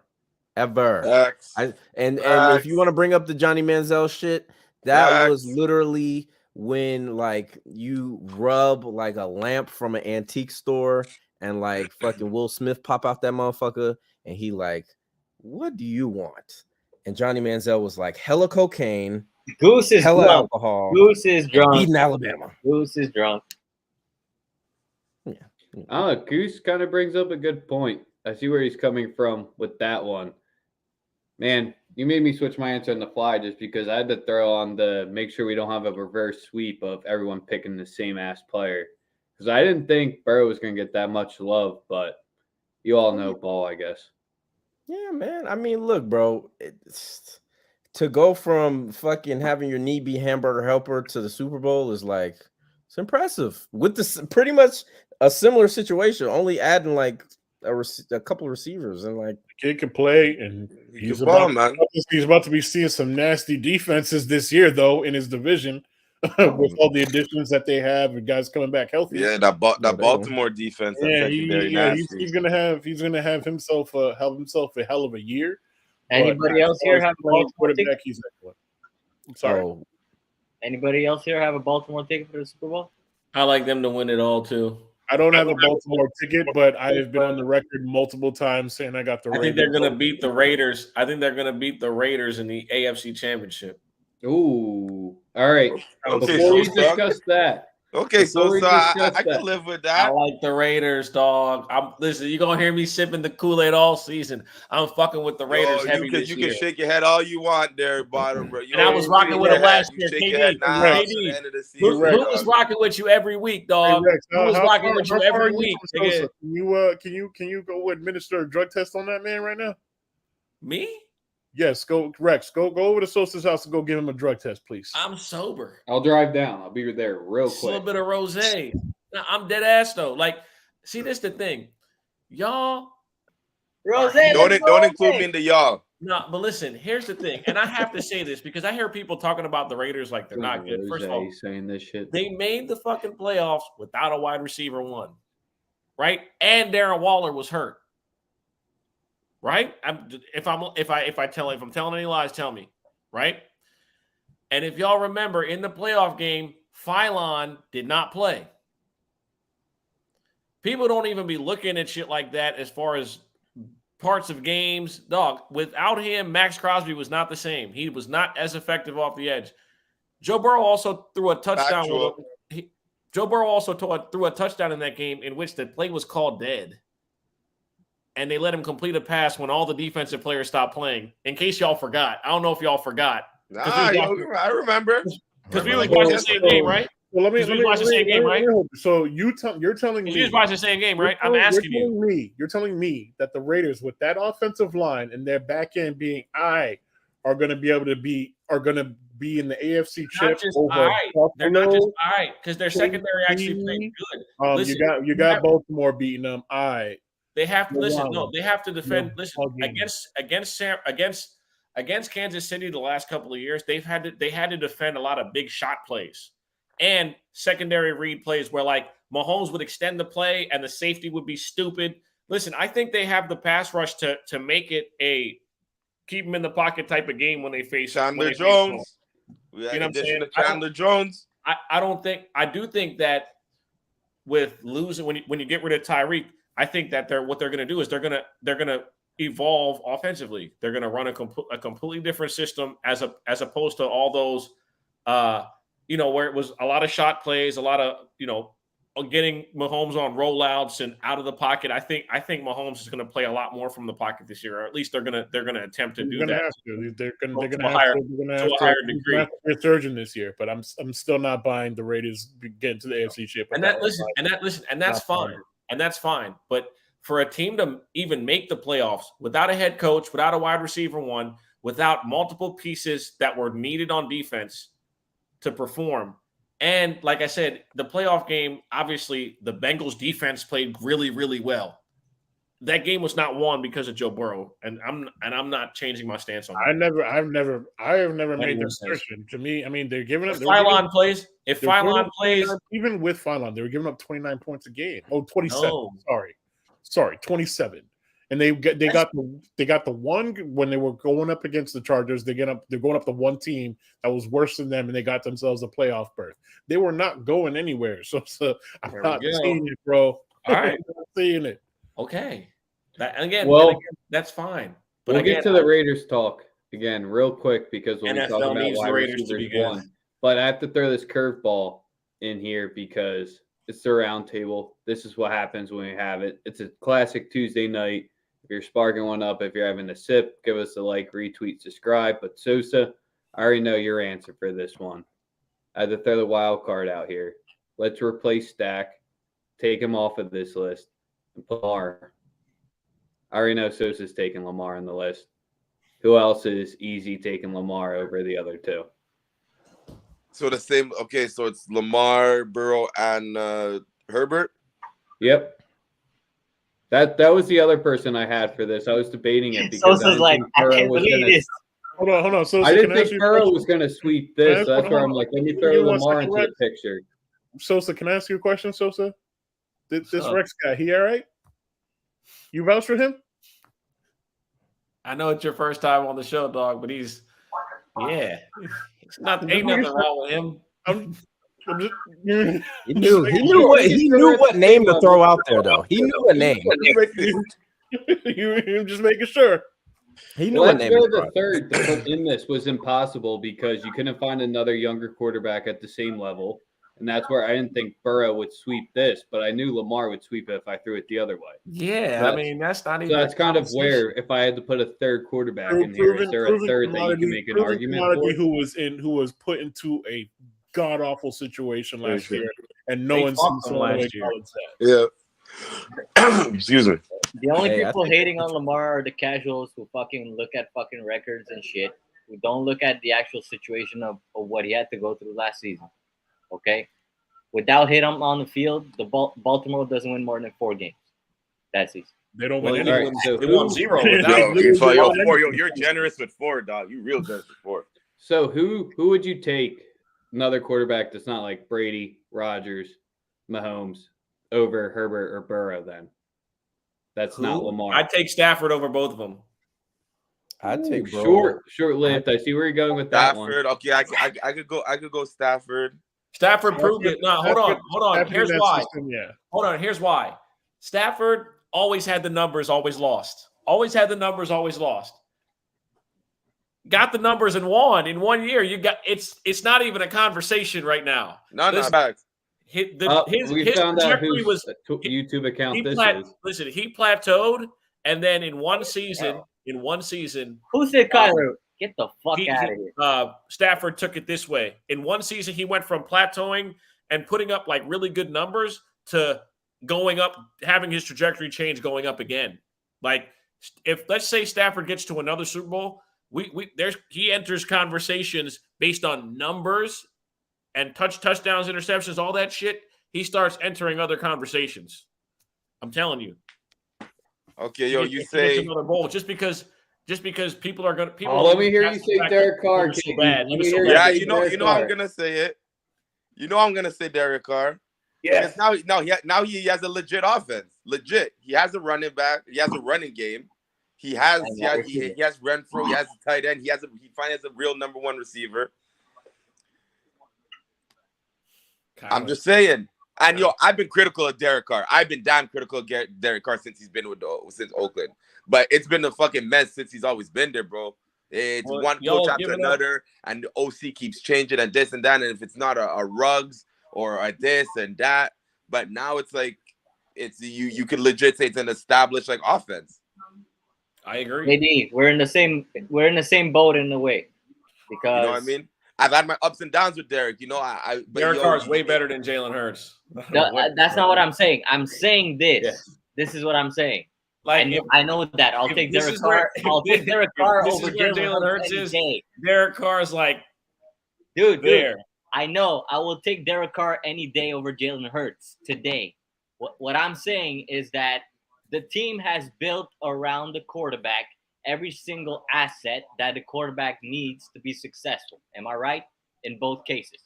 And if you want to bring up the Johnny Manziel shit, that was literally when like you rub like a lamp from an antique store and like fucking Will Smith pop out that motherfucker and he like, what do you want? And Johnny Manziel was like, hella cocaine, Goose is hella drunk. alcohol, Goose is and drunk. beating Alabama. Goose is drunk. Goose kind of brings up a good point. I see where he's coming from with that one. Man, you made me switch my answer on the fly just because I had to throw on the make sure we don't have a reverse sweep of everyone picking the same ass player. Because I didn't think Burrow was going to get that much love, but you all know ball, I guess. Yeah, man. I mean, look, bro. To go from fucking having your knee be hamburger helper to the Super Bowl is like, it's impressive. With this pretty much a similar situation, only adding like a couple of receivers and like The kid can play, and he's about to be seeing some nasty defenses this year, though, in his division with all the additions that they have and guys coming back healthy. Yeah, that Baltimore defense. Yeah, he's gonna have himself a hell of a year. Anybody else here have a Baltimore ticket? He's excellent. I'm sorry. oh, Anybody else here have a Baltimore ticket for the Super Bowl? I like them to win it all too. I don't have a Baltimore ticket, but I have been on the record multiple times saying I got the Raiders. I think they're going to beat the Raiders. I think they're going to beat the Raiders in the AFC Championship. Ooh. All right. Okay, Before we discuss that. Okay, so I can live with that. I like the Raiders, dog. Listen, you're gonna hear me sipping the Kool-Aid all season. I'm fucking with the Raiders heavy this year. You can shake your head all you want there, bottom, bro. And I was rocking with them last year. KD, who was rocking with you every week, dog? Hey, Rex, who was rocking with you every week? Can you go administer a drug test on that man right now? Me? Yes, Rex. Go over to Sosa's house and go give him a drug test, please. I'm sober. I'll drive down. I'll be there real quick. A little bit of rosé. I'm dead ass though. Like, see, this the thing, y'all. Rosé. Don't include me in the y'all. No, but listen. Here's the thing, and I have to say this because I hear people talking about the Raiders like they're not good. First of all, saying this shit. They made the fucking playoffs without a wide receiver one, right? And Darren Waller was hurt. Right? If I'm telling any lies, tell me. Right? And if y'all remember in the playoff game, Phylon did not play. People don't even be looking at shit like that as far as parts of games. Dog, without him, Max Crosby was not the same. He was not as effective off the edge. Joe Burrow also threw a touchdown. Joe Burrow also threw a touchdown in that game in which the play was called dead. And they let him complete a pass when all the defensive players stopped playing. In case y'all forgot. I don't know if y'all forgot. I remember. Because we was watching the same game, right? Well, let me watch the same game, right? So you're telling me you was watching the same game, right? I'm asking you. You're telling me that the Raiders, with that offensive line and their back end being are going to be in the AFC chip over They're not just all right because their secondary actually played good. Listen, you got Baltimore beating them. They have to listen. No, they have to defend. Listen, against Kansas City the last couple of years, they had to defend a lot of big shot plays and secondary read plays where like Mahomes would extend the play and the safety would be stupid. Listen, I think they have the pass rush to make it a keep them in the pocket type of game when they face Chandler Jones. You know what I'm saying? Chandler Jones. I do think that with losing when you get rid of Tyreek. I think that what they're going to do is they're going to evolve offensively. They're going to run a completely different system as opposed to all those, where it was a lot of shot plays, a lot of getting Mahomes on rollouts and out of the pocket. I think Mahomes is going to play a lot more from the pocket this year, or at least they're going to attempt to do that. They're going to have to a higher degree. Resurgence this year, but I'm still not buying the Raiders getting to the AFC chip. And that's fine. And that's fine. But for a team to even make the playoffs without a head coach, without a wide receiver one, without multiple pieces that were needed on defense to perform. And like I said, the playoff game, obviously the Bengals defense played really, really well. That game was not won because of Joe Burrow. And I'm not changing my stance on that. I have never made the assertion. To me, I mean, they're giving up. If Phylon plays, even with Phylon, they were giving up 29 points a game. 27. No. Sorry, 27. And they got the one when they were going up against the Chargers. They're going up to one team that was worse than them, and they got themselves a playoff berth. They were not going anywhere. So I'm not seeing it, bro. All right, I'm not seeing it. Okay. Again, that's fine. But We'll again, get to the Raiders talk again real quick because we'll be NFL talking about needs why the Raiders to receivers be good. won. But I have to throw this curveball in here because it's the round table. This is what happens when we have it. It's a classic Tuesday night. If you're sparking one up, if you're having a sip, give us a like, retweet, subscribe. But Sosa, I already know your answer for this one. I had to throw the wild card out here. Let's replace Stack, take him off of this list, and put Lamar. I already know Sosa's taking Lamar on the list. Who else is easy taking Lamar over the other two? So the same. Okay, so it's Lamar, Burrow, and Herbert. Yep. That was the other person I had for this. I was debating it because Sosa's like, I can't believe this. Hold on. Sosa, I didn't think Burrow was going to sweep this. So that's where I'm like, let me throw Lamar into the picture. Sosa, can I ask you a question, Sosa? This Rex guy, he all right? You vouch for him? I know it's your first time on the show, dog, but ain't nothing wrong with him. He knew what name to throw out there, though. He knew a name. You just making sure. He knew Let's go the third to put in this was impossible because you couldn't find another younger quarterback at the same level. And that's where I didn't think Burrow would sweep this, but I knew Lamar would sweep it if I threw it the other way. Yeah, I mean, that's not even. So that's kind of where, if I had to put a third quarterback in here, is there a third that you can make an argument for? Who was put into a god awful situation last year, and no one seems to last year. Yeah. Excuse me. The only people hating on Lamar are the casuals who fucking look at fucking records and shit. Who don't look at the actual situation of what he had to go through last season. Okay, without him on the field, the Baltimore doesn't win more than 4 games that season. They don't win. Right, so they won 0. You're generous with 4, dog. You real generous with 4. So who would you take another quarterback that's not like Brady, Rodgers, Mahomes over Herbert or Burrow? Then that's not Lamar. I'd take Stafford over both of them. I'd take short-lived. I see where you're going with that one. Stafford. Okay, I could go Stafford. Stafford proved it. No, hold on. Here's why. Yeah. Hold on. Here's why. Stafford always had the numbers, always lost. Always had the numbers, always lost. Got the numbers and won in 1 year. You got it's not even a conversation right now. No, back. His found out trajectory whose was YouTube account this is. Listen, he plateaued, and then in one season, who said Kyler? Get the fuck out of here. Stafford took it this way. In one season, he went from plateauing and putting up like really good numbers to going up, having his trajectory change, going up again. Like if let's say Stafford gets to another Super Bowl, he enters conversations based on numbers and touchdowns, interceptions, all that shit. He starts entering other conversations. I'm telling you. Okay, you say another bowl just because people are gonna. Let me hear you say Derek Carr. Yeah, you know I'm gonna say it. You know I'm gonna say Derek Carr. Yeah. Now he has a legit offense. Legit. He has a running back. He has a running game. He has Renfro. He has a tight end. He finally has a real number 1 receiver. I'm just saying. And I've been critical of Derek Carr. I've been damn critical of Derek Carr since he's been since Oakland. But it's been a fucking mess since he's always been there, bro. It's one coach after another, and the OC keeps changing and this and that. And if it's not a Ruggs or a this and that, but now it's like it's you could legit say it's an established like offense. I agree. Maybe we're in the same boat in a way, because you know what I mean. I've had my ups and downs with Derek. Derek Carr is way better than Jalen Hurts. That's not what I'm saying. I'm saying this. Yes. This is what I'm saying. Like I know that. I'll take Derek Carr. I'll take Derek Carr over Jalen Hurts. Derek Carr is like, dude. I know. I will take Derek Carr any day over Jalen Hurts today. What I'm saying is that the team has built around the quarterback every single asset that the quarterback needs to be successful. Am I right? In both cases.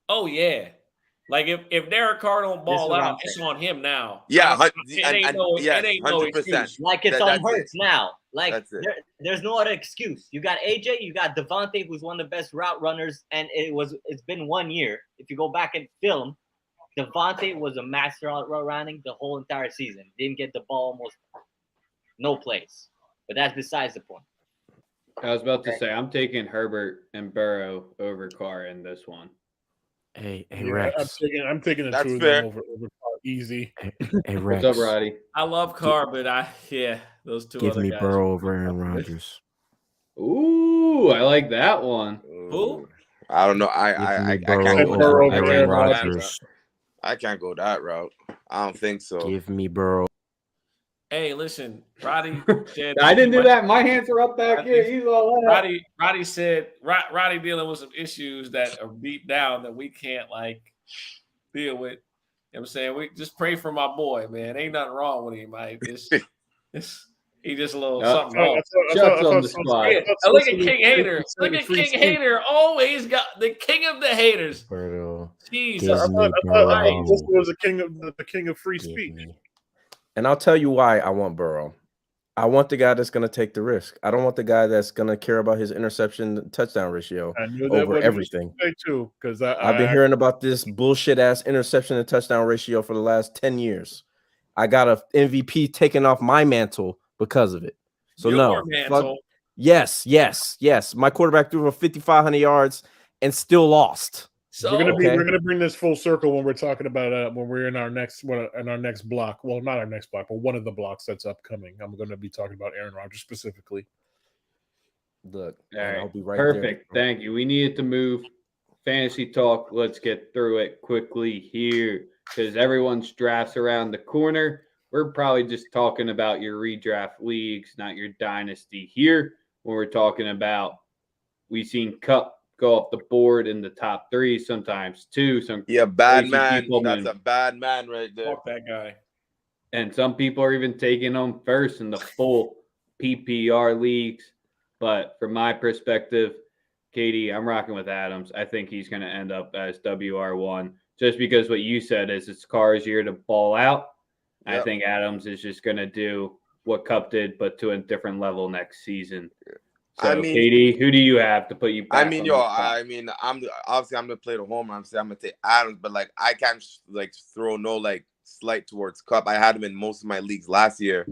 Oh yeah. Like if Derek Carr don't This is ball what I'm out, it's saying. on him now. Yeah, It ain't no 100%. excuse. Like it's on That's Hurts it. now. Like That's it. there's no other excuse. You got AJ, you got Devontae, who's one of the best route runners, and it's been 1 year. If you go back and film, Devontae was a master at route running the whole entire season. Didn't get the ball almost no plays. But that's besides the point. I was about to say I'm taking Herbert and Burrow over Carr in this one. Hey, Yeah, Rex. I'm taking the That's two of fair. them over Carr easy. Hey, Rex. What's up, Roddy? I love Carr, but those two Give other me guys. Burrow over Aaron Rodgers. Ooh, I like that one. Who? I don't know. Give me I Burrow can't go Burrow over that. over Aaron Aaron Rodgers. I can't go that route. I don't think so. Give me Burrow. Hey, listen, Roddy said I didn't do that. My hands are up back here. He's all up. Roddy said Roddy dealing with some issues that are deep down that we can't like deal with. You know what I'm saying? We just pray for my boy, man. Ain't nothing wrong with him, Mike. He just a little something wrong. Shots on the spot. Look at King Hater. Look at King Hater. Always got the king of the haters. Burrow. Jesus. Give me Burrow. This was the king of free Give speech. me. And I'll tell you why I want Burrow. I want the guy that's going to take the risk. I don't want the guy that's going to care about his interception touchdown ratio over everything. Too, because I've been hearing about this bullshit ass interception and touchdown ratio for the last 10 years. I got a MVP taken off my mantle because of it. So Your mantle. Yes. My quarterback threw for 5,500 yards and still lost. So we're gonna bring this full circle when we're talking about when we're in our next block. Well, not our next block, but one of the blocks that's upcoming. I'm going to be talking about Aaron Rodgers specifically. Look, all right, I'll be right perfect. there. Thank you. We needed to move fantasy talk. Let's get through it quickly here because everyone's drafts around the corner. We're probably just talking about your redraft leagues, not your dynasty here. When we're talking about, we've seen Cup go off the board in the top 3, sometimes 2. Bad man. That's a bad man right there. Fuck that guy. And some people are even taking him first in the full PPR leagues. But from my perspective, Katie, I'm rocking with Adams. I think he's going to end up as WR1 just because what you said is it's Carr's year to ball out. Yep. I think Adams is just going to do what Cup did, but to a different level next season. So, Katie, who do you have to put you back I'm obviously I'm gonna play the homer. I'm gonna take Adams, but like I can't like throw no like slight towards Cup. I had him in most of my leagues last year,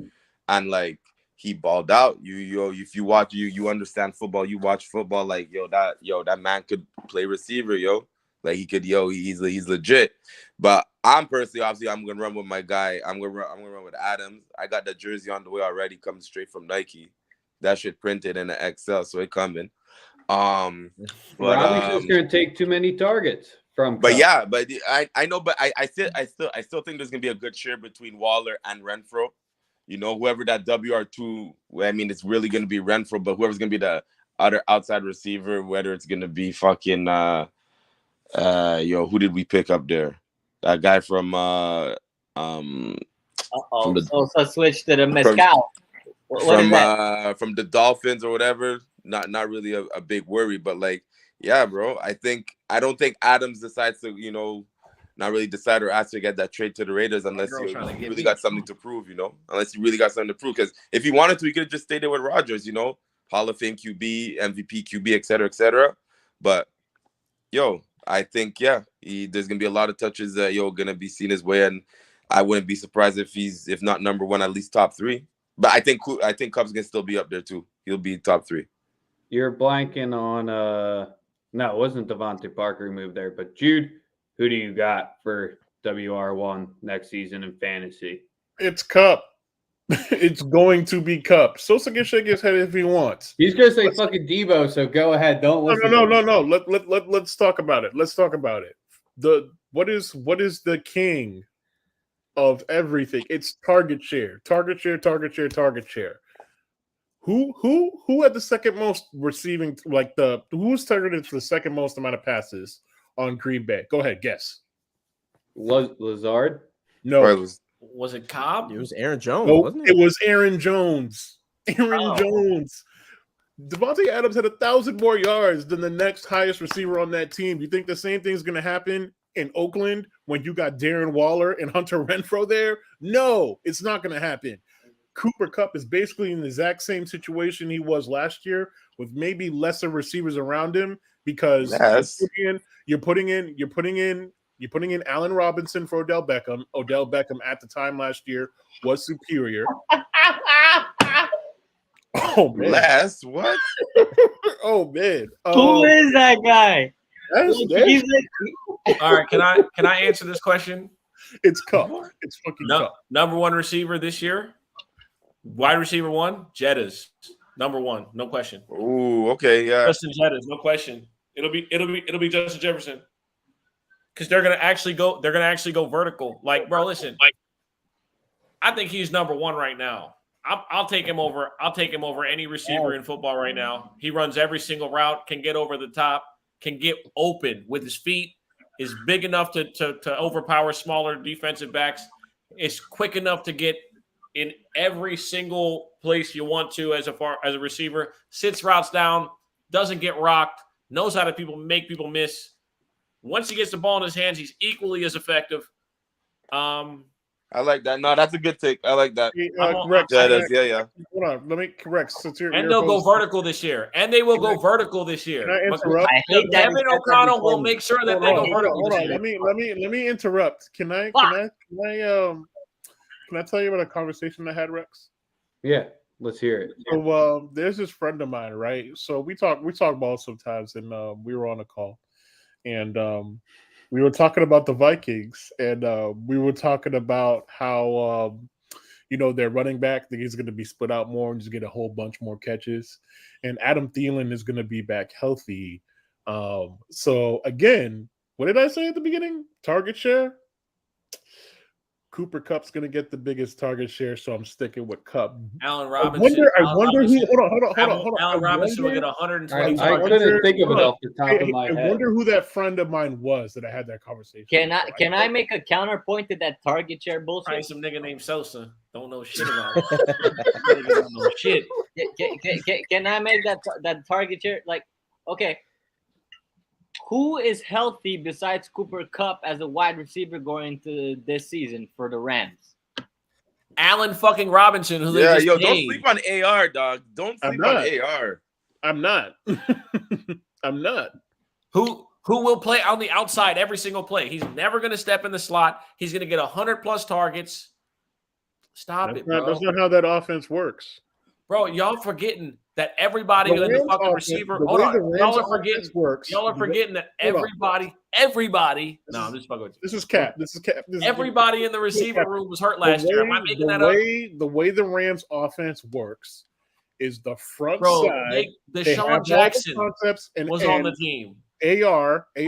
and like he balled out. If you watch you understand football. You watch football, like that man could play receiver, like he could, he's legit. But I'm personally, obviously, I'm gonna run with my guy. I'm gonna run with Adams. I got the jersey on the way already, coming straight from Nike. That shit printed in the XL, so it coming. Robbie's just gonna take too many targets from. But Cup. Yeah, but I know, but I still think there's gonna be a good share between Waller and Renfro. Whoever that WR2, it's really gonna be Renfro, but whoever's gonna be the other outside receiver, whether it's gonna be fucking who did we pick up there? That guy from So switch to the Mezcal. From the Dolphins or whatever, not really a big worry, but like, yeah, bro. I don't think Adams decides to, not really decide or ask to get that trade to the Raiders unless you really got something to prove, unless you really got something to prove. Because if he wanted to, he could have just stayed there with Rodgers, Hall of Fame QB, MVP QB, et cetera. But I think there's gonna be a lot of touches that gonna be seen his way, and I wouldn't be surprised if not number 1, at least top 3. But I think Cubs can still be up there too. He'll be top 3. You're blanking on no, it wasn't Devontae Parker who moved there, but Jude, who do you got for WR1 next season in fantasy? It's Cup. It's going to be Cup. Sosa can shake his head if he wants. He's gonna say fucking Devo, so go ahead. Don't listen. No. Let's talk about it. What is the king of everything? It's target share. Who had the second most receiving, who's targeted for the second most amount of passes on Green Bay? Go ahead, guess. Lazard? No. Was it Cobb? It was Aaron Jones, no, wasn't it? It was Aaron Jones. Jones. Devontae Adams had 1,000 more yards than the next highest receiver on that team. Do you think the same thing is going to happen in Oakland when you got Darren Waller and Hunter Renfrow there? No, it's not going to happen. Cooper Kupp is basically in the exact same situation he was last year, with maybe lesser receivers around him, because you're putting in Allen Robinson for Odell Beckham. Odell Beckham at the time last year was superior. Oh man! What? Oh man! Who is that guy? All right, can I answer this question? It's Kupp. It's fucking Kupp. Number one receiver this year, wide receiver 1, Jettas. Number 1, no question. Ooh, okay, yeah. Justin Jettas, no question. It'll be Justin Jefferson. Because they're gonna actually go vertical. Like, bro, listen. I think he's number 1 right now. I'll take him over any receiver in football right now. He runs every single route, can get over the top, can get open with his feet, is big enough to overpower smaller defensive backs, is quick enough to get in every single place you want to as a receiver, sits routes down, doesn't get rocked, knows how to make people miss. Once he gets the ball in his hands, he's equally as effective. I like that. No, that's a good take. I like that. Rex, yeah. Hold on, let me correct. And they'll go vertical this year. And they will go vertical this year. Can I interrupt? I hate that. Kevin O'Connell will make sure that they go vertical. Hold on. Let me interrupt. Can I tell you about a conversation I had, Rex? Yeah, let's hear it. So there's this friend of mine, right? So we talk ball sometimes, and we were on a call, and we were talking about the Vikings, and we were talking about how their running back, he's going to be split out more and just get a whole bunch more catches, and Adam Thielen is going to be back healthy. So again, what did I say at the beginning? Target share. Cooper Kupp's going to get the biggest target share, so I'm sticking with Kupp. Allen Robinson. I wonder who. Hold on. Allen Robinson will get 120. I couldn't think of it off the top of my head. I wonder who that friend of mine was that I had that conversation. Can I make a counterpoint to that target share bullshit? Probably some nigga named Sosa. Don't know shit about it. Don't know shit. Can I make that target share? Like, okay. Who is healthy besides Cooper Kupp as a wide receiver going into this season for the Rams? Allen fucking Robinson. Who don't sleep on AR, dog. Don't sleep on AR. I'm not. I'm not. Who will play on the outside every single play? He's never going to step in the slot. He's going to get 100+ targets. That's not how that offense works. Bro, y'all forgetting that everybody in the fucking receiver. Hold on. Y'all are forgetting that everybody. No, I'm just fucking with you. This is cap. Everybody in the receiver room was hurt last year. Am I making that up? The way the Rams offense works is the front side. Deshaun Jackson was on the team. AR is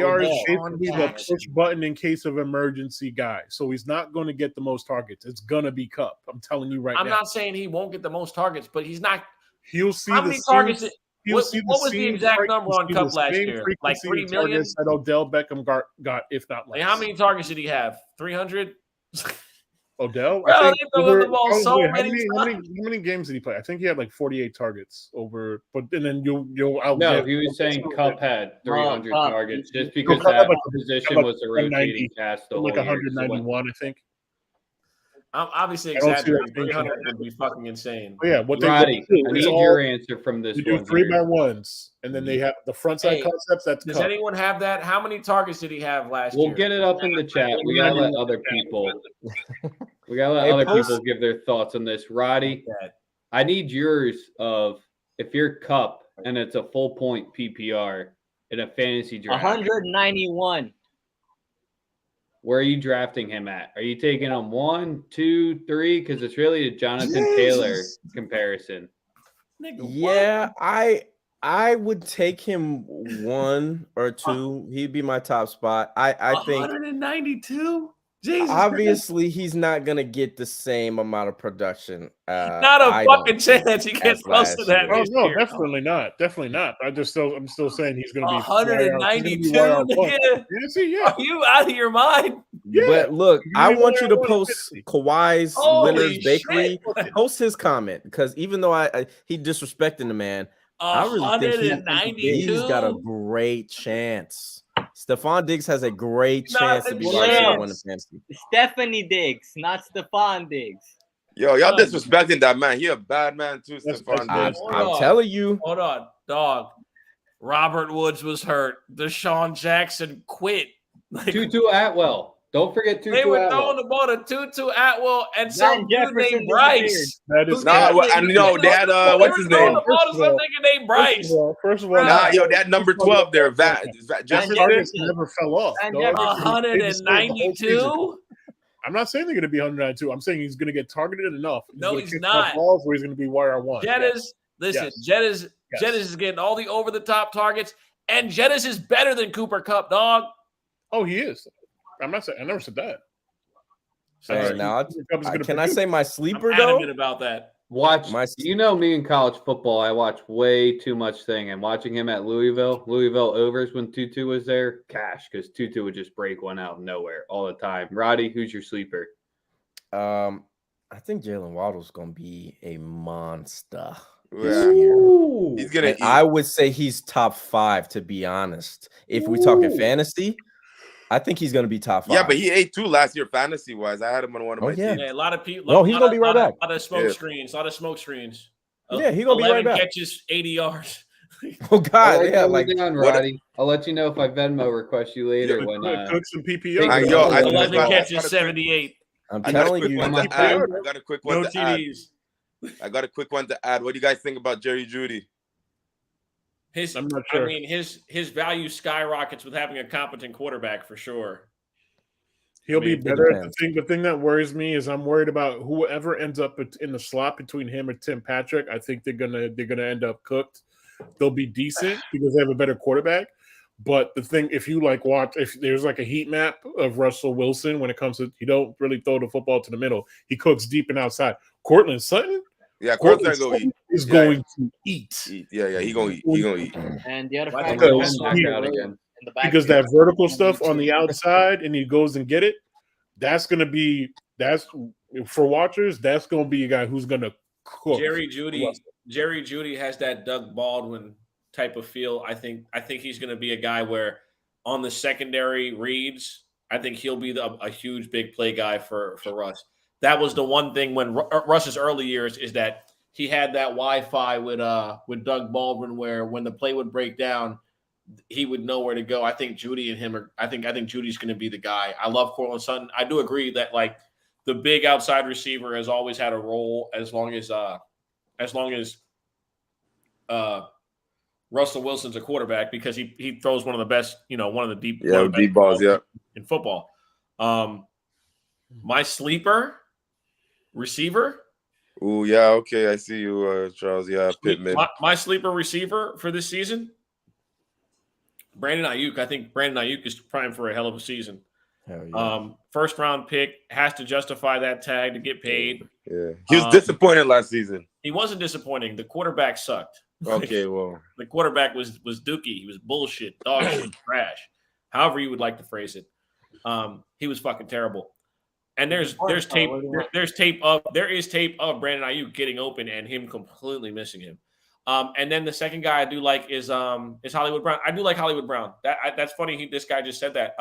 basically the push button in case of emergency guy. So he's not going to get the most targets. It's going to be Kupp. I'm telling you right now. I'm not saying he won't get the most targets, but he's not. He'll see how many targets? What was the exact number on Kupp last year? Like 3 million? That Odell Beckham got, if not less. Like how many targets did he have? 300? Odell? Bro, they throw the ball so many times. How many games did he play? I think he had like 48 targets over. But and then you'll no, he was saying Kupp had 300 targets just because that position was a rotating cast the whole year. Like 191, I think. I'm obviously exaggerating. 300 would be fucking insane. But yeah, what they Roddy, do I need your answer from this. You do 3x1s, and then they have the front side concepts. Does anyone have that? How many targets did he have last year? We'll get it up in the chat. We gotta let other people. We gotta let other people give their thoughts on this. Roddy, I need yours. Of if you're Kupp and it's a full point PPR in a fantasy draft, 191. Where are you drafting him at? Are you taking him 1, 2, 3? Because it's really a Jonathan Taylor comparison. Yeah, I would take him 1 or 2. He'd be my top spot. I think 192. Jesus obviously, Christ. He's not gonna get the same amount of production. Not a fucking chance. He gets close to that. Oh no, definitely not. Definitely not. I'm still saying he's gonna be 192. Are you out of your mind? Yeah. But look, I want you to post Kawhi's Leonard's Bakery. Post his comment because even though he disrespecting the man, I really think he's got a great chance. Stephon Diggs has a great No, chance to be well, wide yeah. receiver one in fantasy. Stephanie Diggs, not Stephon Diggs. Yo, y'all disrespecting that man. He a bad man too, That's Stephon I'm Diggs. telling you. Hold on, dog. Robert Woods was hurt. Deshaun Jackson quit. Like, Tutu Atwell. Don't forget Tutu they were Atwell. throwing the ball to Tutu Atwell and some Van dude Jefferson named Bryce. That is No, they had what's his They were throwing name? the ball to some nigga named Bryce. First of all, Nah, yo, that number 12 there, His Jefferson. targets never fell off. Van dog. Jefferson. They just stayed the whole season. 192. I'm not saying they're going to be 192. I'm saying he's going to get targeted enough. No, gonna he's kick enough not. balls where he's going to be WR1. Jettis, listen, Yes. Jettis is getting all the over the top targets, and Jettis is better than Cooper Kupp, dog. Oh, he is. I'm not saying. I never said that. All right, now, can I say my sleeper I'm though? adamant about that. Watch, you know me in college football, I watch way too much thing. And watching him at Louisville overs when Tutu was there, cash, because Tutu would just break one out of nowhere all the time. Roddy, who's your sleeper? I think Jalen Waddle's gonna be a monster. Yeah. He's gonna. I would say he's top 5, to be honest. If we're talking fantasy, I think he's gonna be top 5. Yeah, but he ate 2 last year fantasy wise. I had him on one of my teams. Yeah, a lot of people. No, he's gonna be right back. A lot of smoke screens. A lot of smoke screens. Yeah, he's gonna be right back. Catches, 80 yards. Oh God, yeah, like down, Roddy. I'll let you know if I Venmo request you later when cook some PPO. 11 catches, 78. I'm telling you, I got a quick one No to add. TDs. I got a quick one to add. What do you guys think about Jerry Jeudy? I'm not sure. I mean, his value skyrockets with having a competent quarterback for sure. He'll be better. The thing that worries me is I'm worried about whoever ends up in the slot between him and Tim Patrick. I think they're gonna end up cooked. They'll be decent because they have a better quarterback. But the thing, if you watch, if there's like a heat map of Russell Wilson when it comes to, he don't really throw the football to the middle. He cooks deep and outside. Cortland Sutton. Yeah, Cortland Sutton is going to eat. Yeah, he gonna eat. He gonna eat. And the other because that vertical stuff on the outside, and he goes and get it. That's for watchers. That's gonna be a guy who's gonna cook. Jerry Jeudy has that Doug Baldwin type of feel. I think he's going to be a guy where on the secondary reads, I think he'll be a huge big play guy for Russ. That was the one thing when Russ's early years is that he had that Wi-Fi with Doug Baldwin where when the play would break down, he would know where to go. I think Jeudy and him I think Judy's going to be the guy. I love Cortland Sutton. I do agree that the big outside receiver has always had a role as long as Russell Wilson's a quarterback because he throws one of the best, one of the deep balls in football. My sleeper receiver. Oh yeah, okay, I see you, Charles. Yeah, Pittman. My sleeper receiver for this season, Brandon Ayuk. I think Brandon Ayuk is primed for a hell of a season. Hell yeah. First round pick, has to justify that tag to get paid. Yeah, he was disappointed last season. He wasn't disappointing. The quarterback sucked. Okay, well, the quarterback was dookie. He was bullshit, dog shit, trash. However you would like to phrase it. He was fucking terrible. And there is tape of Brandon Ayuk getting open and him completely missing him. And then the second guy I do like is Hollywood Brown. I do like Hollywood Brown. That's funny. This guy just said that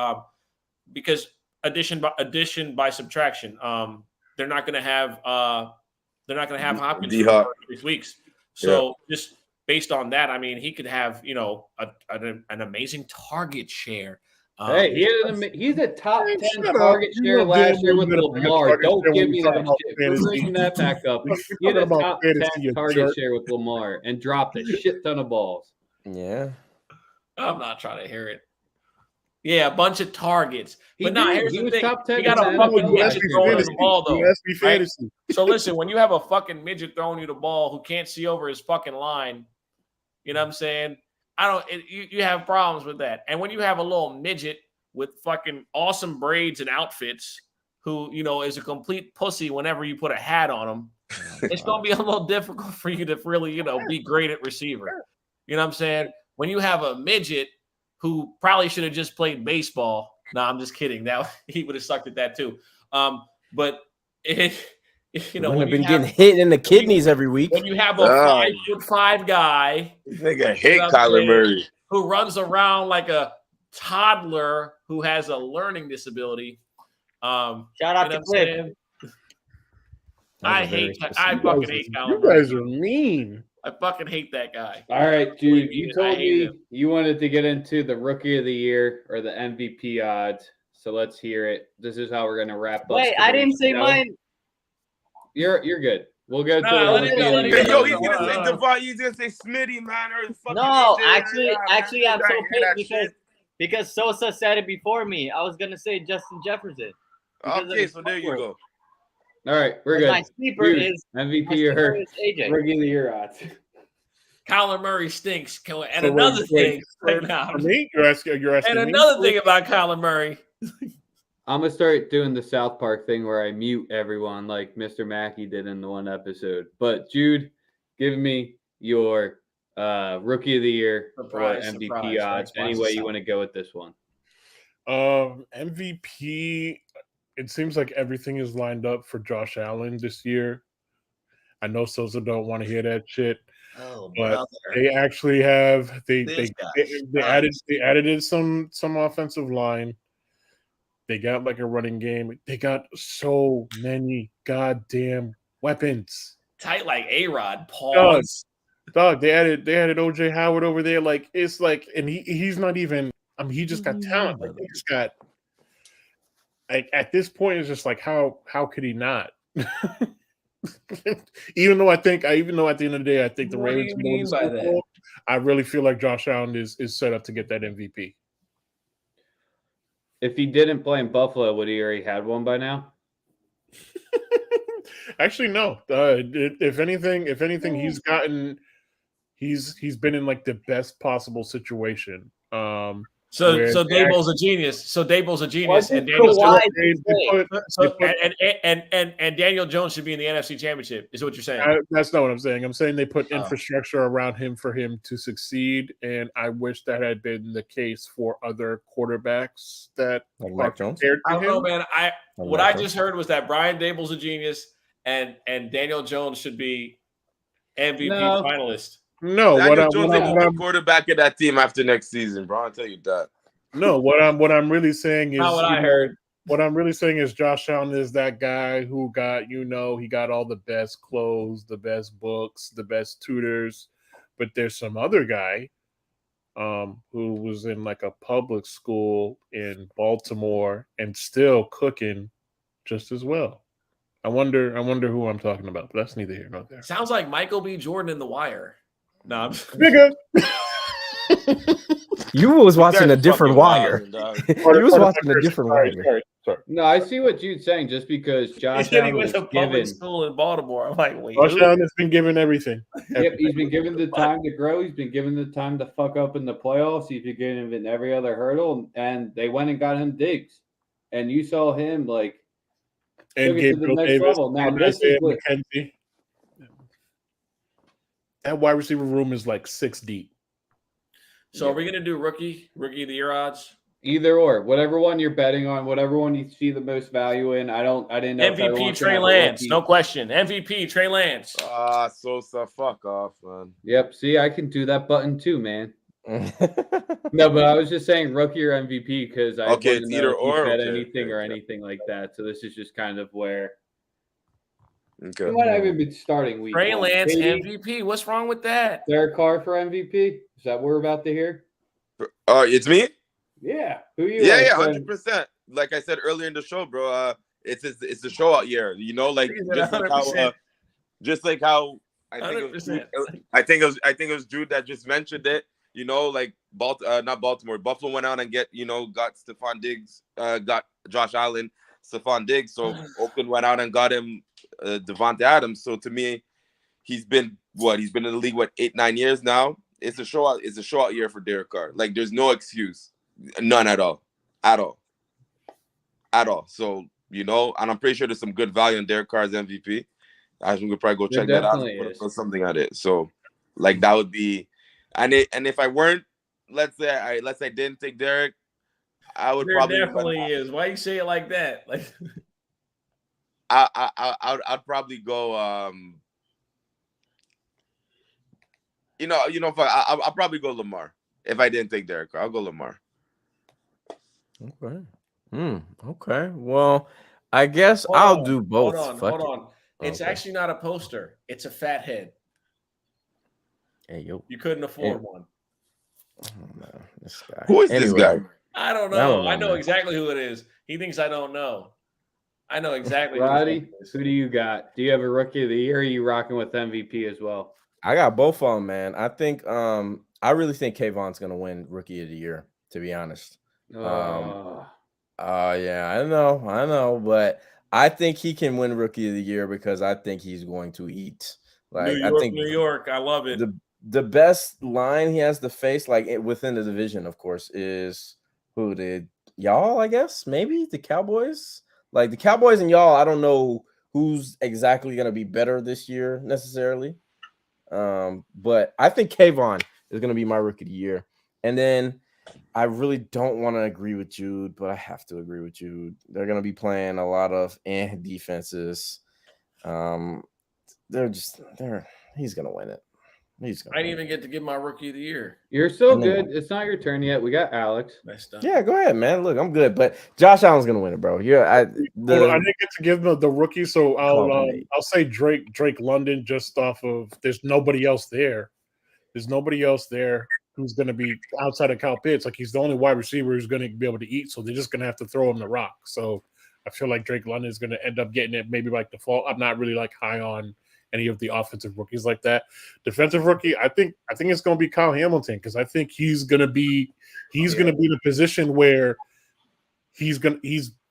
because addition by subtraction. They're not going to have Hopkins for 6 weeks. So just based on that, I mean, he could have an amazing target share. Hey, he's a top 10 target share last year with Lamar. Don't give me that shit. We're bringing that back up. He had a top 10 target share with Lamar and dropped a shit ton of balls. Yeah. I'm not trying to hear it. Yeah, a bunch of targets. But now here's the thing. Top 10 you got a fucking midget throwing you the ball, though. Right? Fantasy. So listen, when you have a fucking midget throwing you the ball who can't see over his fucking line, you know what I'm saying? You have problems with that. And when you have a little midget with fucking awesome braids and outfits who, is a complete pussy whenever you put a hat on him, it's going to be a little difficult for you to really, be great at receiver. You know what I'm saying? When you have a midget who probably should have just played baseball. No, I'm just kidding. Now he would have sucked at that too. But when have been getting hit in the kidneys every week. When you have a 5'5" guy, nigga hate Kyler Murray, who runs around like a toddler who has a learning disability. Shout out to Cliff. I fucking hate Kyler You Murray. guys are mean. I fucking hate that guy. All right, dude. You told me him. you wanted to get into the Rookie of the Year or the MVP odds. So let's hear it. This is how we're gonna wrap up. Wait, I didn't say mine. You're good. We'll go to let it go. Yo, he's gonna say Devon. He's gonna say Smitty, man. Or fucking No, AJ. actually, I'm so pissed because Sosa said it before me. I was gonna say Justin Jefferson. Okay, so there you go. All right, we're good. My sleeper is MVP or AJ. Rookie of the Year odds. Kyler Murray stinks. And another thing, for me, you're asking and another thing about Kyler Murray. I'm gonna start doing the South Park thing where I mute everyone like Mr. Mackey did in the one episode. But Jude, give me your Rookie of the Year or MVP odds. Any way you want to go with this one? MVP. It seems like everything is lined up for Josh Allen this year. I know Sosa don't want to hear that shit, but they actually have they added in some offensive line. They got like a running game. They got so many goddamn weapons. Tight like A-Rod. Pause. Dog. They added OJ Howard over there. Like it's like, and he's not even. I mean, he just got talent. Like, he just got. Like at this point, it's just like how could he not? even though at the end of the day, I think the Ravens mean by that? I really feel like Josh Allen is set up to get that MVP. If he didn't play in Buffalo, would he already had one by now? Actually, no. If anything, he's been in like the best possible situation. So Daboll's a genius. And Daniel and Daniel Jones should be in the NFC Championship. Is what you're saying? That's not what I'm saying. I'm saying they put infrastructure around him for him to succeed, and I wish that had been the case for other quarterbacks that like Mac Jones. I don't know, man. I just heard was that Brian Daboll's a genius, and Daniel Jones should be MVP finalist. No, Daniel Jones will be quarterback of that team after next season, bro. I'll tell you that. No, what I'm really saying is not what I heard. What I'm really saying is Josh Allen is that guy who got, he got all the best clothes, the best books, the best tutors, but there's some other guy who was in like a public school in Baltimore and still cooking just as well. I wonder who I'm talking about, but that's neither here nor there. Sounds like Michael B. Jordan in The Wire. No, I'm nigga. You was watching a different Wire. You was watching a different Wire. Sorry. No, I see what Jude's saying. Just because Josh Allen was a public school in Baltimore, I'm like, wait. Josh Allen has been given everything. Yep, he's been given the time to grow. He's been given the time to fuck up in the playoffs. He's been given every other hurdle, and they went and got him Diggs, and you saw him like and took it to the next Davis, level. Now this is what McKenzie. That wide receiver room is like 6 deep. So are we gonna do rookie of the year odds? Either or, whatever one you're betting on, whatever one you see the most value in. I didn't know. MVP Trey Lance, no question. MVP Trey Lance. Sosa, fuck off, man. Yep. See, I can do that button too, man. No, but I was just saying rookie or MVP because I it's either or bet anything or anything like that. So this is just kind of where. Okay. You might have even been starting week. Trey Lance MVP. What's wrong with that? Derek Carr for MVP. Is that what we're about to hear? It's me. Yeah. Who you? Yeah, 100%. Like I said earlier in the show, bro. It's the show out year. Like just like how I think it was Jude that just mentioned it. Like not Baltimore. Buffalo went out and got Stephon Diggs, got Josh Allen, Stephon Diggs. So Oakland went out and got him Devontae Adams. So to me, he's been in the league 8-9 years now. It's a show out year for Derek Carr. Like there's no excuse, none at all. So and I'm pretty sure there's some good value in Derek Carr's MVP. I think we'll probably go check that out and put something at it. So like that would be, and if I weren't, let's say I didn't take Derek, I would probably definitely is. Why you say it like that? Like I'd probably go. I'll probably go Lamar if I didn't take Derek Carr. I'll go Lamar. Okay. Okay. Well, I guess I'll do both. Hold on. It's Okay. actually not a poster. It's a fat head. Hey, yo. You couldn't afford one. Oh, man, this guy. Who is this guy? I don't know. I know exactly who it is. He thinks I don't know. I know exactly. Roddy, who do you got? Do you have a rookie of the year? Or are you rocking with MVP as well? I got both of them, man. I think I really think Kayvon's gonna win rookie of the year, to be honest. Yeah, I know, but I think he can win rookie of the year because I think he's going to eat. Like New York, I love it. The best line he has to face, like within the division, of course, is who did y'all? I guess maybe the Cowboys. Like the Cowboys and y'all, I don't know who's exactly gonna be better this year necessarily. But I think Kayvon is gonna be my rookie of the year. And then I really don't want to agree with Jude, but I have to agree with Jude. They're gonna be playing a lot of defenses. He's gonna win it. I didn't even get to give my rookie of the year. You're so good. It's not your turn yet. We got Alex. Yeah, go ahead, man. Look, I'm good, but Josh Allen's gonna win it, bro. I didn't get to give him the rookie, so I'll say Drake London just off of there's nobody else there. There's nobody else there who's going to be outside of Kyle Pitts. Like he's the only wide receiver who's going to be able to eat, so they're just going to have to throw him the rock. So I feel like Drake London is going to end up getting it maybe like default. I'm not really like high on any of the offensive rookies like that. Defensive rookie, I think it's going to be Kyle Hamilton because I think he's going to be in a position where he's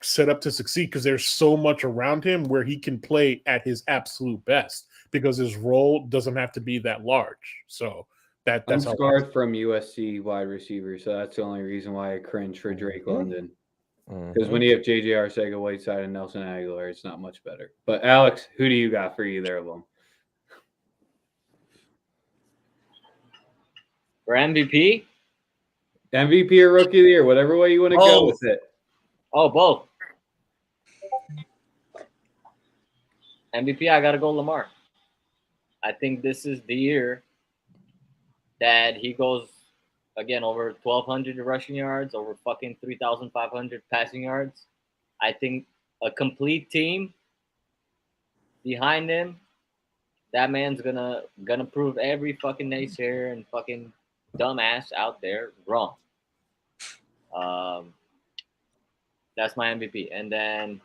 set up to succeed because there's so much around him where he can play at his absolute best because his role doesn't have to be that large. So that's I'm scarred from USC wide receiver, so that's the only reason why I cringe for Drake London. Because when you have J.J. Arcega-Whiteside and Nelson Aguilar, it's not much better. But Alex, who do you got for either of them? For MVP? MVP or rookie of the year, whatever way you want to go with it. Oh, both. MVP, I got to go Lamar. I think this is the year that he goes, again, over 1,200 rushing yards, over fucking 3,500 passing yards. I think a complete team behind him, that man's gonna prove every fucking naysayer and fucking dumbass out there wrong. That's my MVP. And then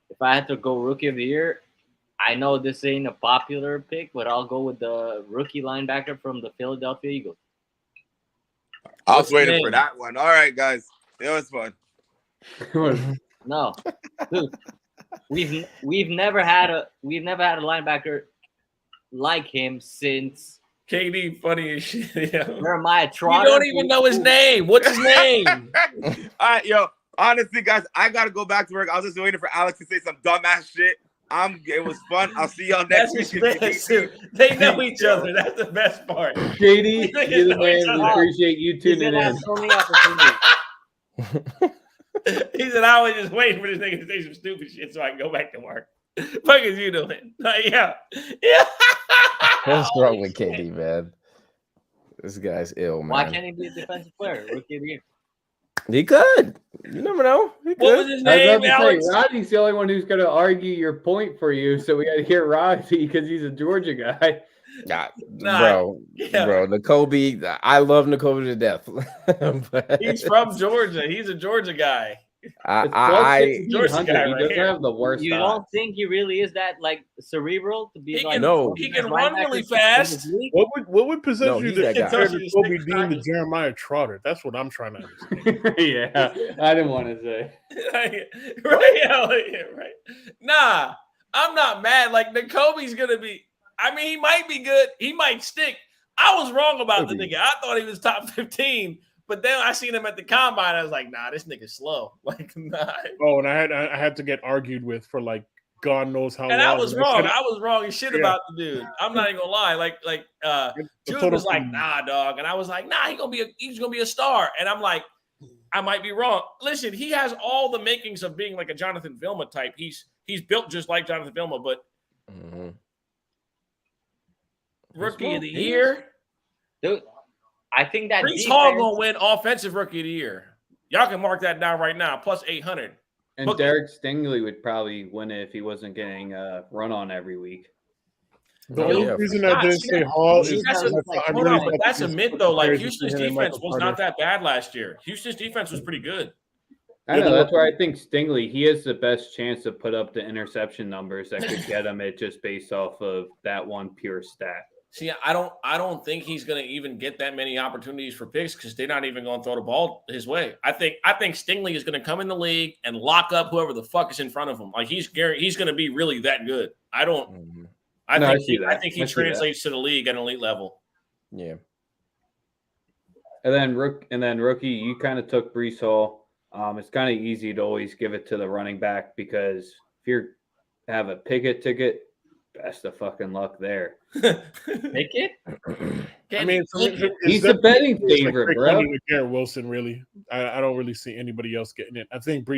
if I had to go rookie of the year, I know this ain't a popular pick, but I'll go with the rookie linebacker from the Philadelphia Eagles. I was waiting for that one. All right, guys. It was fun. No. Dude, we've never had a linebacker like him since KD funny as shit. Jeremiah Trotter. You don't even know his name. What's his name? All right, yo. Honestly, guys, I gotta go back to work. I was just waiting for Alex to say some dumbass shit. It was fun. I'll see y'all next week. They know each other. That's the best part. JD, you're the man. We appreciate you tuning in. So many opportunities. He said, I was just waiting for this nigga to say some stupid shit so I can go back to work. Fuck is you doing? Like, yeah. What's wrong with KD, man? This guy's ill, man. Why can't he be a defensive player? Rookie of the year. He could. You never know. What was his name, Alex? Roddy's the only one who's going to argue your point for you, so we got to hear Roddy because he's a Georgia guy. Bro, N'Kobe. I love N'Kobe to death. But he's from Georgia. He's a Georgia guy. Georgia guy he doesn't have the worst. You don't think he really is that like cerebral to be like? No, he can run really fast. What would possess you to compare Kobe Dean to Jeremiah Trotter? That's what I'm trying to understand. Yeah, I didn't want to say. Right. Nah, I'm not mad. Like N'Kobe's gonna be. I mean, he might be good. He might stick. I was wrong about the nigga. I thought he was top 15. But then I seen him at the combine. I was like, nah, this nigga's slow. Like, nah. Oh, and I had to get argued with for like God knows how long. And I was wrong. I was wrong as shit about the dude. I'm not even gonna lie. Like Jude was like, nah, dog. And I was like, nah, he's gonna be a star. And I'm like, I might be wrong. Listen, he has all the makings of being like a Jonathan Vilma type. He's built just like Jonathan Vilma, but rookie of the year. Dude. I think that Breece Hall gonna win offensive rookie of the year. Y'all can mark that down right now. Plus 800. And Book Derek Stingley would probably win it if he wasn't getting a run on every week. The Oh, only yeah, reason for I didn't say Hall is That's because like- I Hold really on, but thought that's a this myth was though. Like compared Houston's between him and defense Michael was Carter. not that bad last year. Houston's defense was pretty good. I know that's where I think Stingley, he has the best chance to put up the interception numbers that could get him it just based off of that one pure stat. See, I don't think he's going to even get that many opportunities for picks because they're not even going to throw the ball his way. I think Stingley is going to come in the league and lock up whoever the fuck is in front of him. Like he's going to be really that good. I think he translates to the league at an elite level. Yeah. And then rookie, you kind of took Breece Hall. It's kind of easy to always give it to the running back because if you have a Pickett ticket, best of fucking luck there. Make it? I mean, He's the betting favorite, bro. Garrett Wilson, really. I don't really see anybody else getting it. I think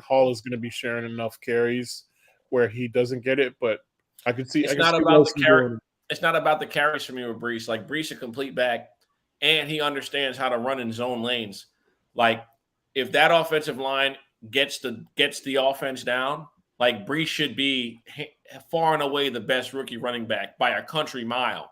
Hall is going to be sharing enough carries where he doesn't get it, but I could see. It's not about the carry. It's not about the carries for me with Breece. Like Breece, a complete back, and he understands how to run in zone lanes. Like if that offensive line gets the offense down, like Breece should be far and away the best rookie running back by a country mile.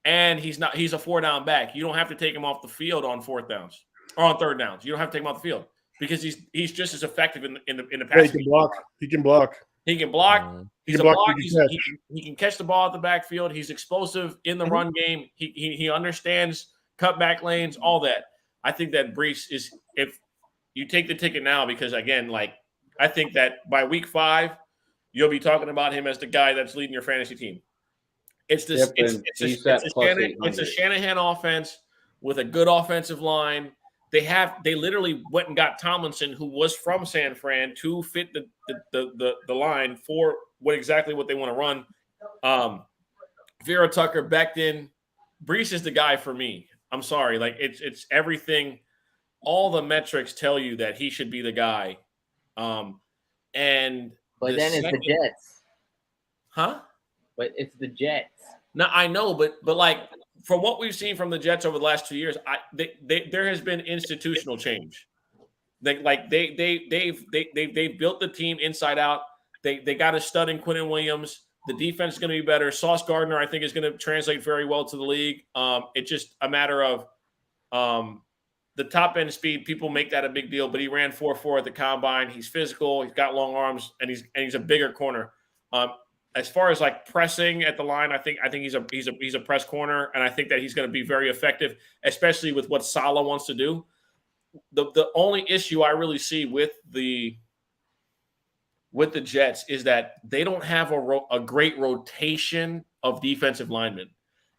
And he's not. He's a 4-down back. You don't have to take him off the field on 4th downs or on 3rd downs. You don't have to take him off the field because he's just as effective in the passing. He can block. He can block. He can block. He's a block, block. He can catch the ball at the backfield. He's explosive in the run game. He understands cutback lanes, all that. I think that Breece is, if you take the ticket now, because again, like I think that by week 5, you'll be talking about him as the guy that's leading your fantasy team. It's this. It's a Shanahan offense with a good offensive line. They literally went and got Tomlinson, who was from San Fran, to fit the line for exactly what they want to run. Vera Tucker, Becton, Breece is the guy for me. I'm sorry, like it's everything. All the metrics tell you that he should be the guy. But then it's the Jets, huh? But it's the Jets. No, I know, but like from what we've seen from the Jets over the last 2 years, there has been institutional change. They've built the team inside out. They got a stud in Quinnen Williams. The defense is going to be better. Sauce Gardner, I think, is going to translate very well to the league. It's just a matter of the top end speed. People make that a big deal, but he ran 4.4 at the combine. He's physical. He's got long arms, and he's a bigger corner. As far as like pressing at the line, I think he's a press corner, and I think that he's going to be very effective, especially with what Saleh wants to do. The only issue I really see with the Jets is that they don't have a great rotation of defensive linemen,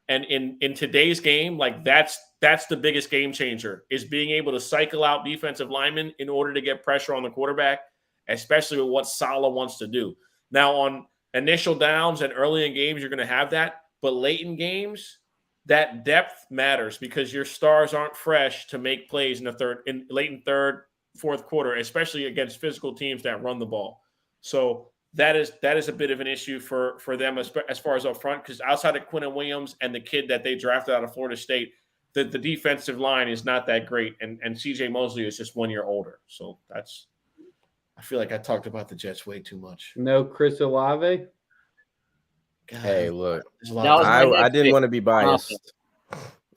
and in today's game, like that's the biggest game changer, is being able to cycle out defensive linemen in order to get pressure on the quarterback, especially with what Saleh wants to do. Now on initial downs and early in games, you're going to have that. But late in games, that depth matters because your stars aren't fresh to make plays late in third, fourth quarter, especially against physical teams that run the ball. So that is a bit of an issue for them as far as up front, because outside of Quinnen Williams and the kid that they drafted out of Florida State, the defensive line is not that great. And CJ Mosley is just 1 year older. So I feel like I talked about the Jets way too much. No Chris Olave? God, hey, look, I didn't want to be biased.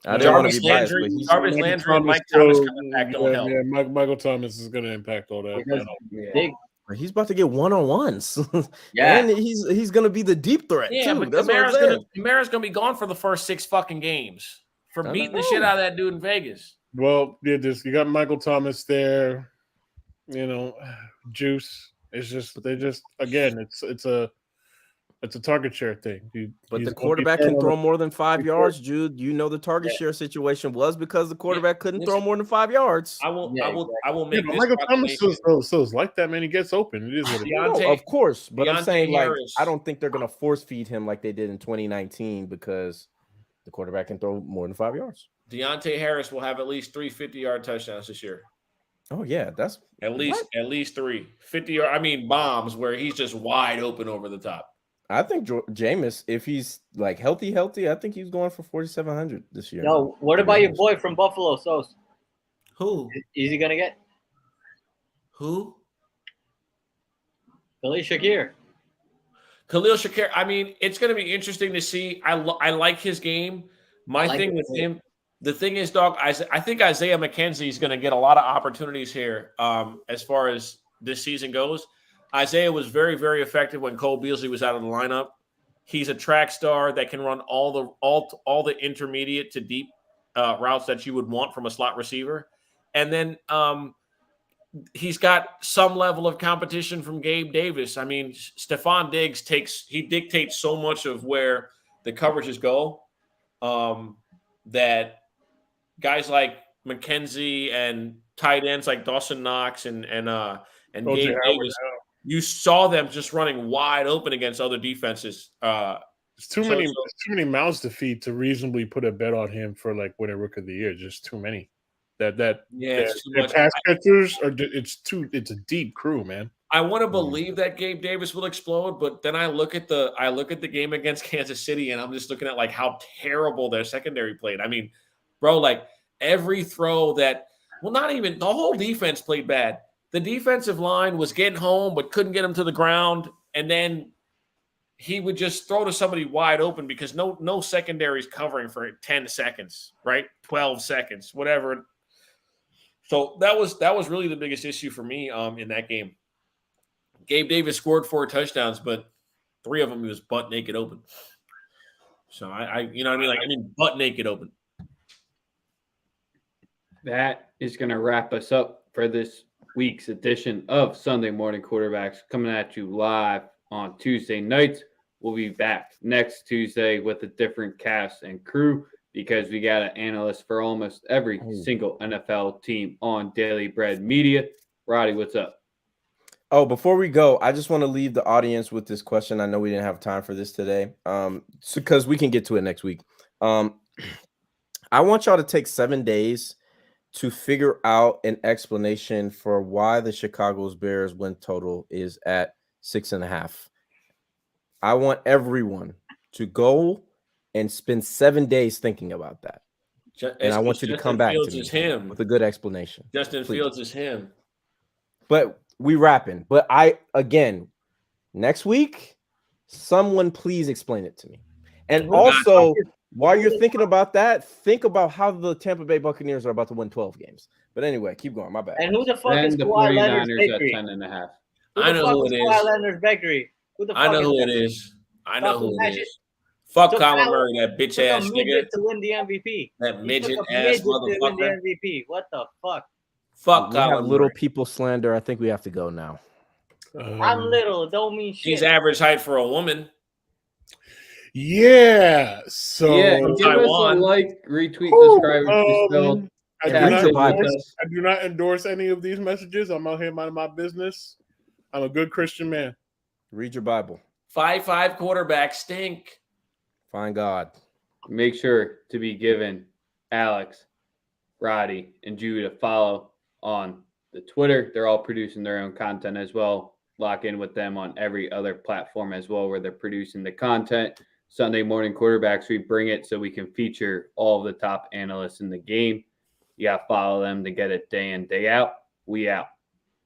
I didn't want to be biased. Jarvis Landry and Mike Thomas coming back don't help. Yeah, Michael Thomas is going to impact all that. He's about to get one-on-ones. Yeah, and he's going to be the deep threat too. But that's Kamara's going to be gone for the first 6 fucking games for beating the shit out of that dude in Vegas. Well, you got Michael Thomas there. Juice. It's a target share thing. But the quarterback can throw more than 5 yards, Jude. The target share situation was because the quarterback couldn't throw more than 5 yards. I will make this Michael Thomas still is like that, man. He gets open. It is what it is. Of course, but I'm saying Harris. I don't think they're gonna force feed him like they did in 2019 because the quarterback can throw more than 5 yards. Deontay Harris will have at least 3 50-yard touchdowns this year. Oh yeah, that's at least 3 50-yard. I mean, bombs where he's just wide open over the top. I think Jameis, if he's like healthy, I think he's going for 4,700 this year. No, what about your boy from Buffalo, Sos? Who? Is he gonna get? Who? Khalil Shakir. Khalil Shakir. I mean, it's going to be interesting to see. I like his game. My thing with him, the thing is, dog, I think Isaiah McKenzie is going to get a lot of opportunities here as far as this season goes. Isaiah was very, very effective when Cole Beasley was out of the lineup. He's a track star that can run all the intermediate to deep routes that you would want from a slot receiver. And then he's got some level of competition from Gabe Davis. I mean, Stephon Diggs dictates so much of where the coverages go that guys like McKenzie and tight ends like Dawson Knox and Gabe Davis, you saw them just running wide open against other defenses. There's too many mouths to feed to reasonably put a bet on him for like winning Rook of the Year. Just too many. It's too much. Pass catchers it's a deep crew, man. I want to believe that Gabe Davis will explode, but then I look at the game against Kansas City and I'm just looking at like how terrible their secondary played. I mean, bro, like every throw not even the whole defense played bad. The defensive line was getting home but couldn't get him to the ground, and then he would just throw to somebody wide open because no secondary's covering for 10 seconds, right? 12 seconds, whatever. So that was really the biggest issue for me in that game. Gabe Davis scored 4 touchdowns, but 3 of them he was butt naked open. So I you know what I mean? Like butt naked open. That is going to wrap us up for this week's edition of Sunday Morning Quarterbacks, coming at you live on Tuesday nights. We'll be back next Tuesday with a different cast and crew because we got an analyst for almost every single NFL team on Daily Bread Media. Roddy, what's up? Oh, before we go, I just want to leave the audience with this question. I know we didn't have time for this today, because we can get to it next week. I want y'all to take 7 days to figure out an explanation for why the Chicago Bears win total is at 6.5. I want everyone to go and spend 7 days thinking about that. And I want you to come back to me with a good explanation. Justin Fields is him. But we wrapping. But next week, someone please explain it to me. And also, while you're thinking about that, think about how the Tampa Bay Buccaneers are about to win 12 games. But anyway, keep going. My bad. And who the fuck is the Kawhi Leonard's 49ers Bakery? at 10.5. I know who it is. Kawhi Leonard's Bakery. Who the fuck I know who is it is. I know who it is. Fuck Fuck Kyler Murray, that bitch ass nigga. To win the MVP. That midget ass motherfucker. To win the MVP. What the fuck? Fuck we have Kyler little Murray. people slander. I think we have to go now. I'm little. Don't mean shit. He's average height for a woman. Yeah. So give us a like, retweet, subscribe. I do not endorse any of these messages. I'm out here minding my business. I'm a good Christian man. Read your Bible. 5'5" quarterbacks stink. Find God. Make sure to be given Alex, Roddy, and Jude a follow on the Twitter. They're all producing their own content as well. Lock in with them on every other platform as well where they're producing the content. Sunday Morning Quarterbacks, we bring it so we can feature all of the top analysts in the game. You got to follow them to get it day in, day out. We out.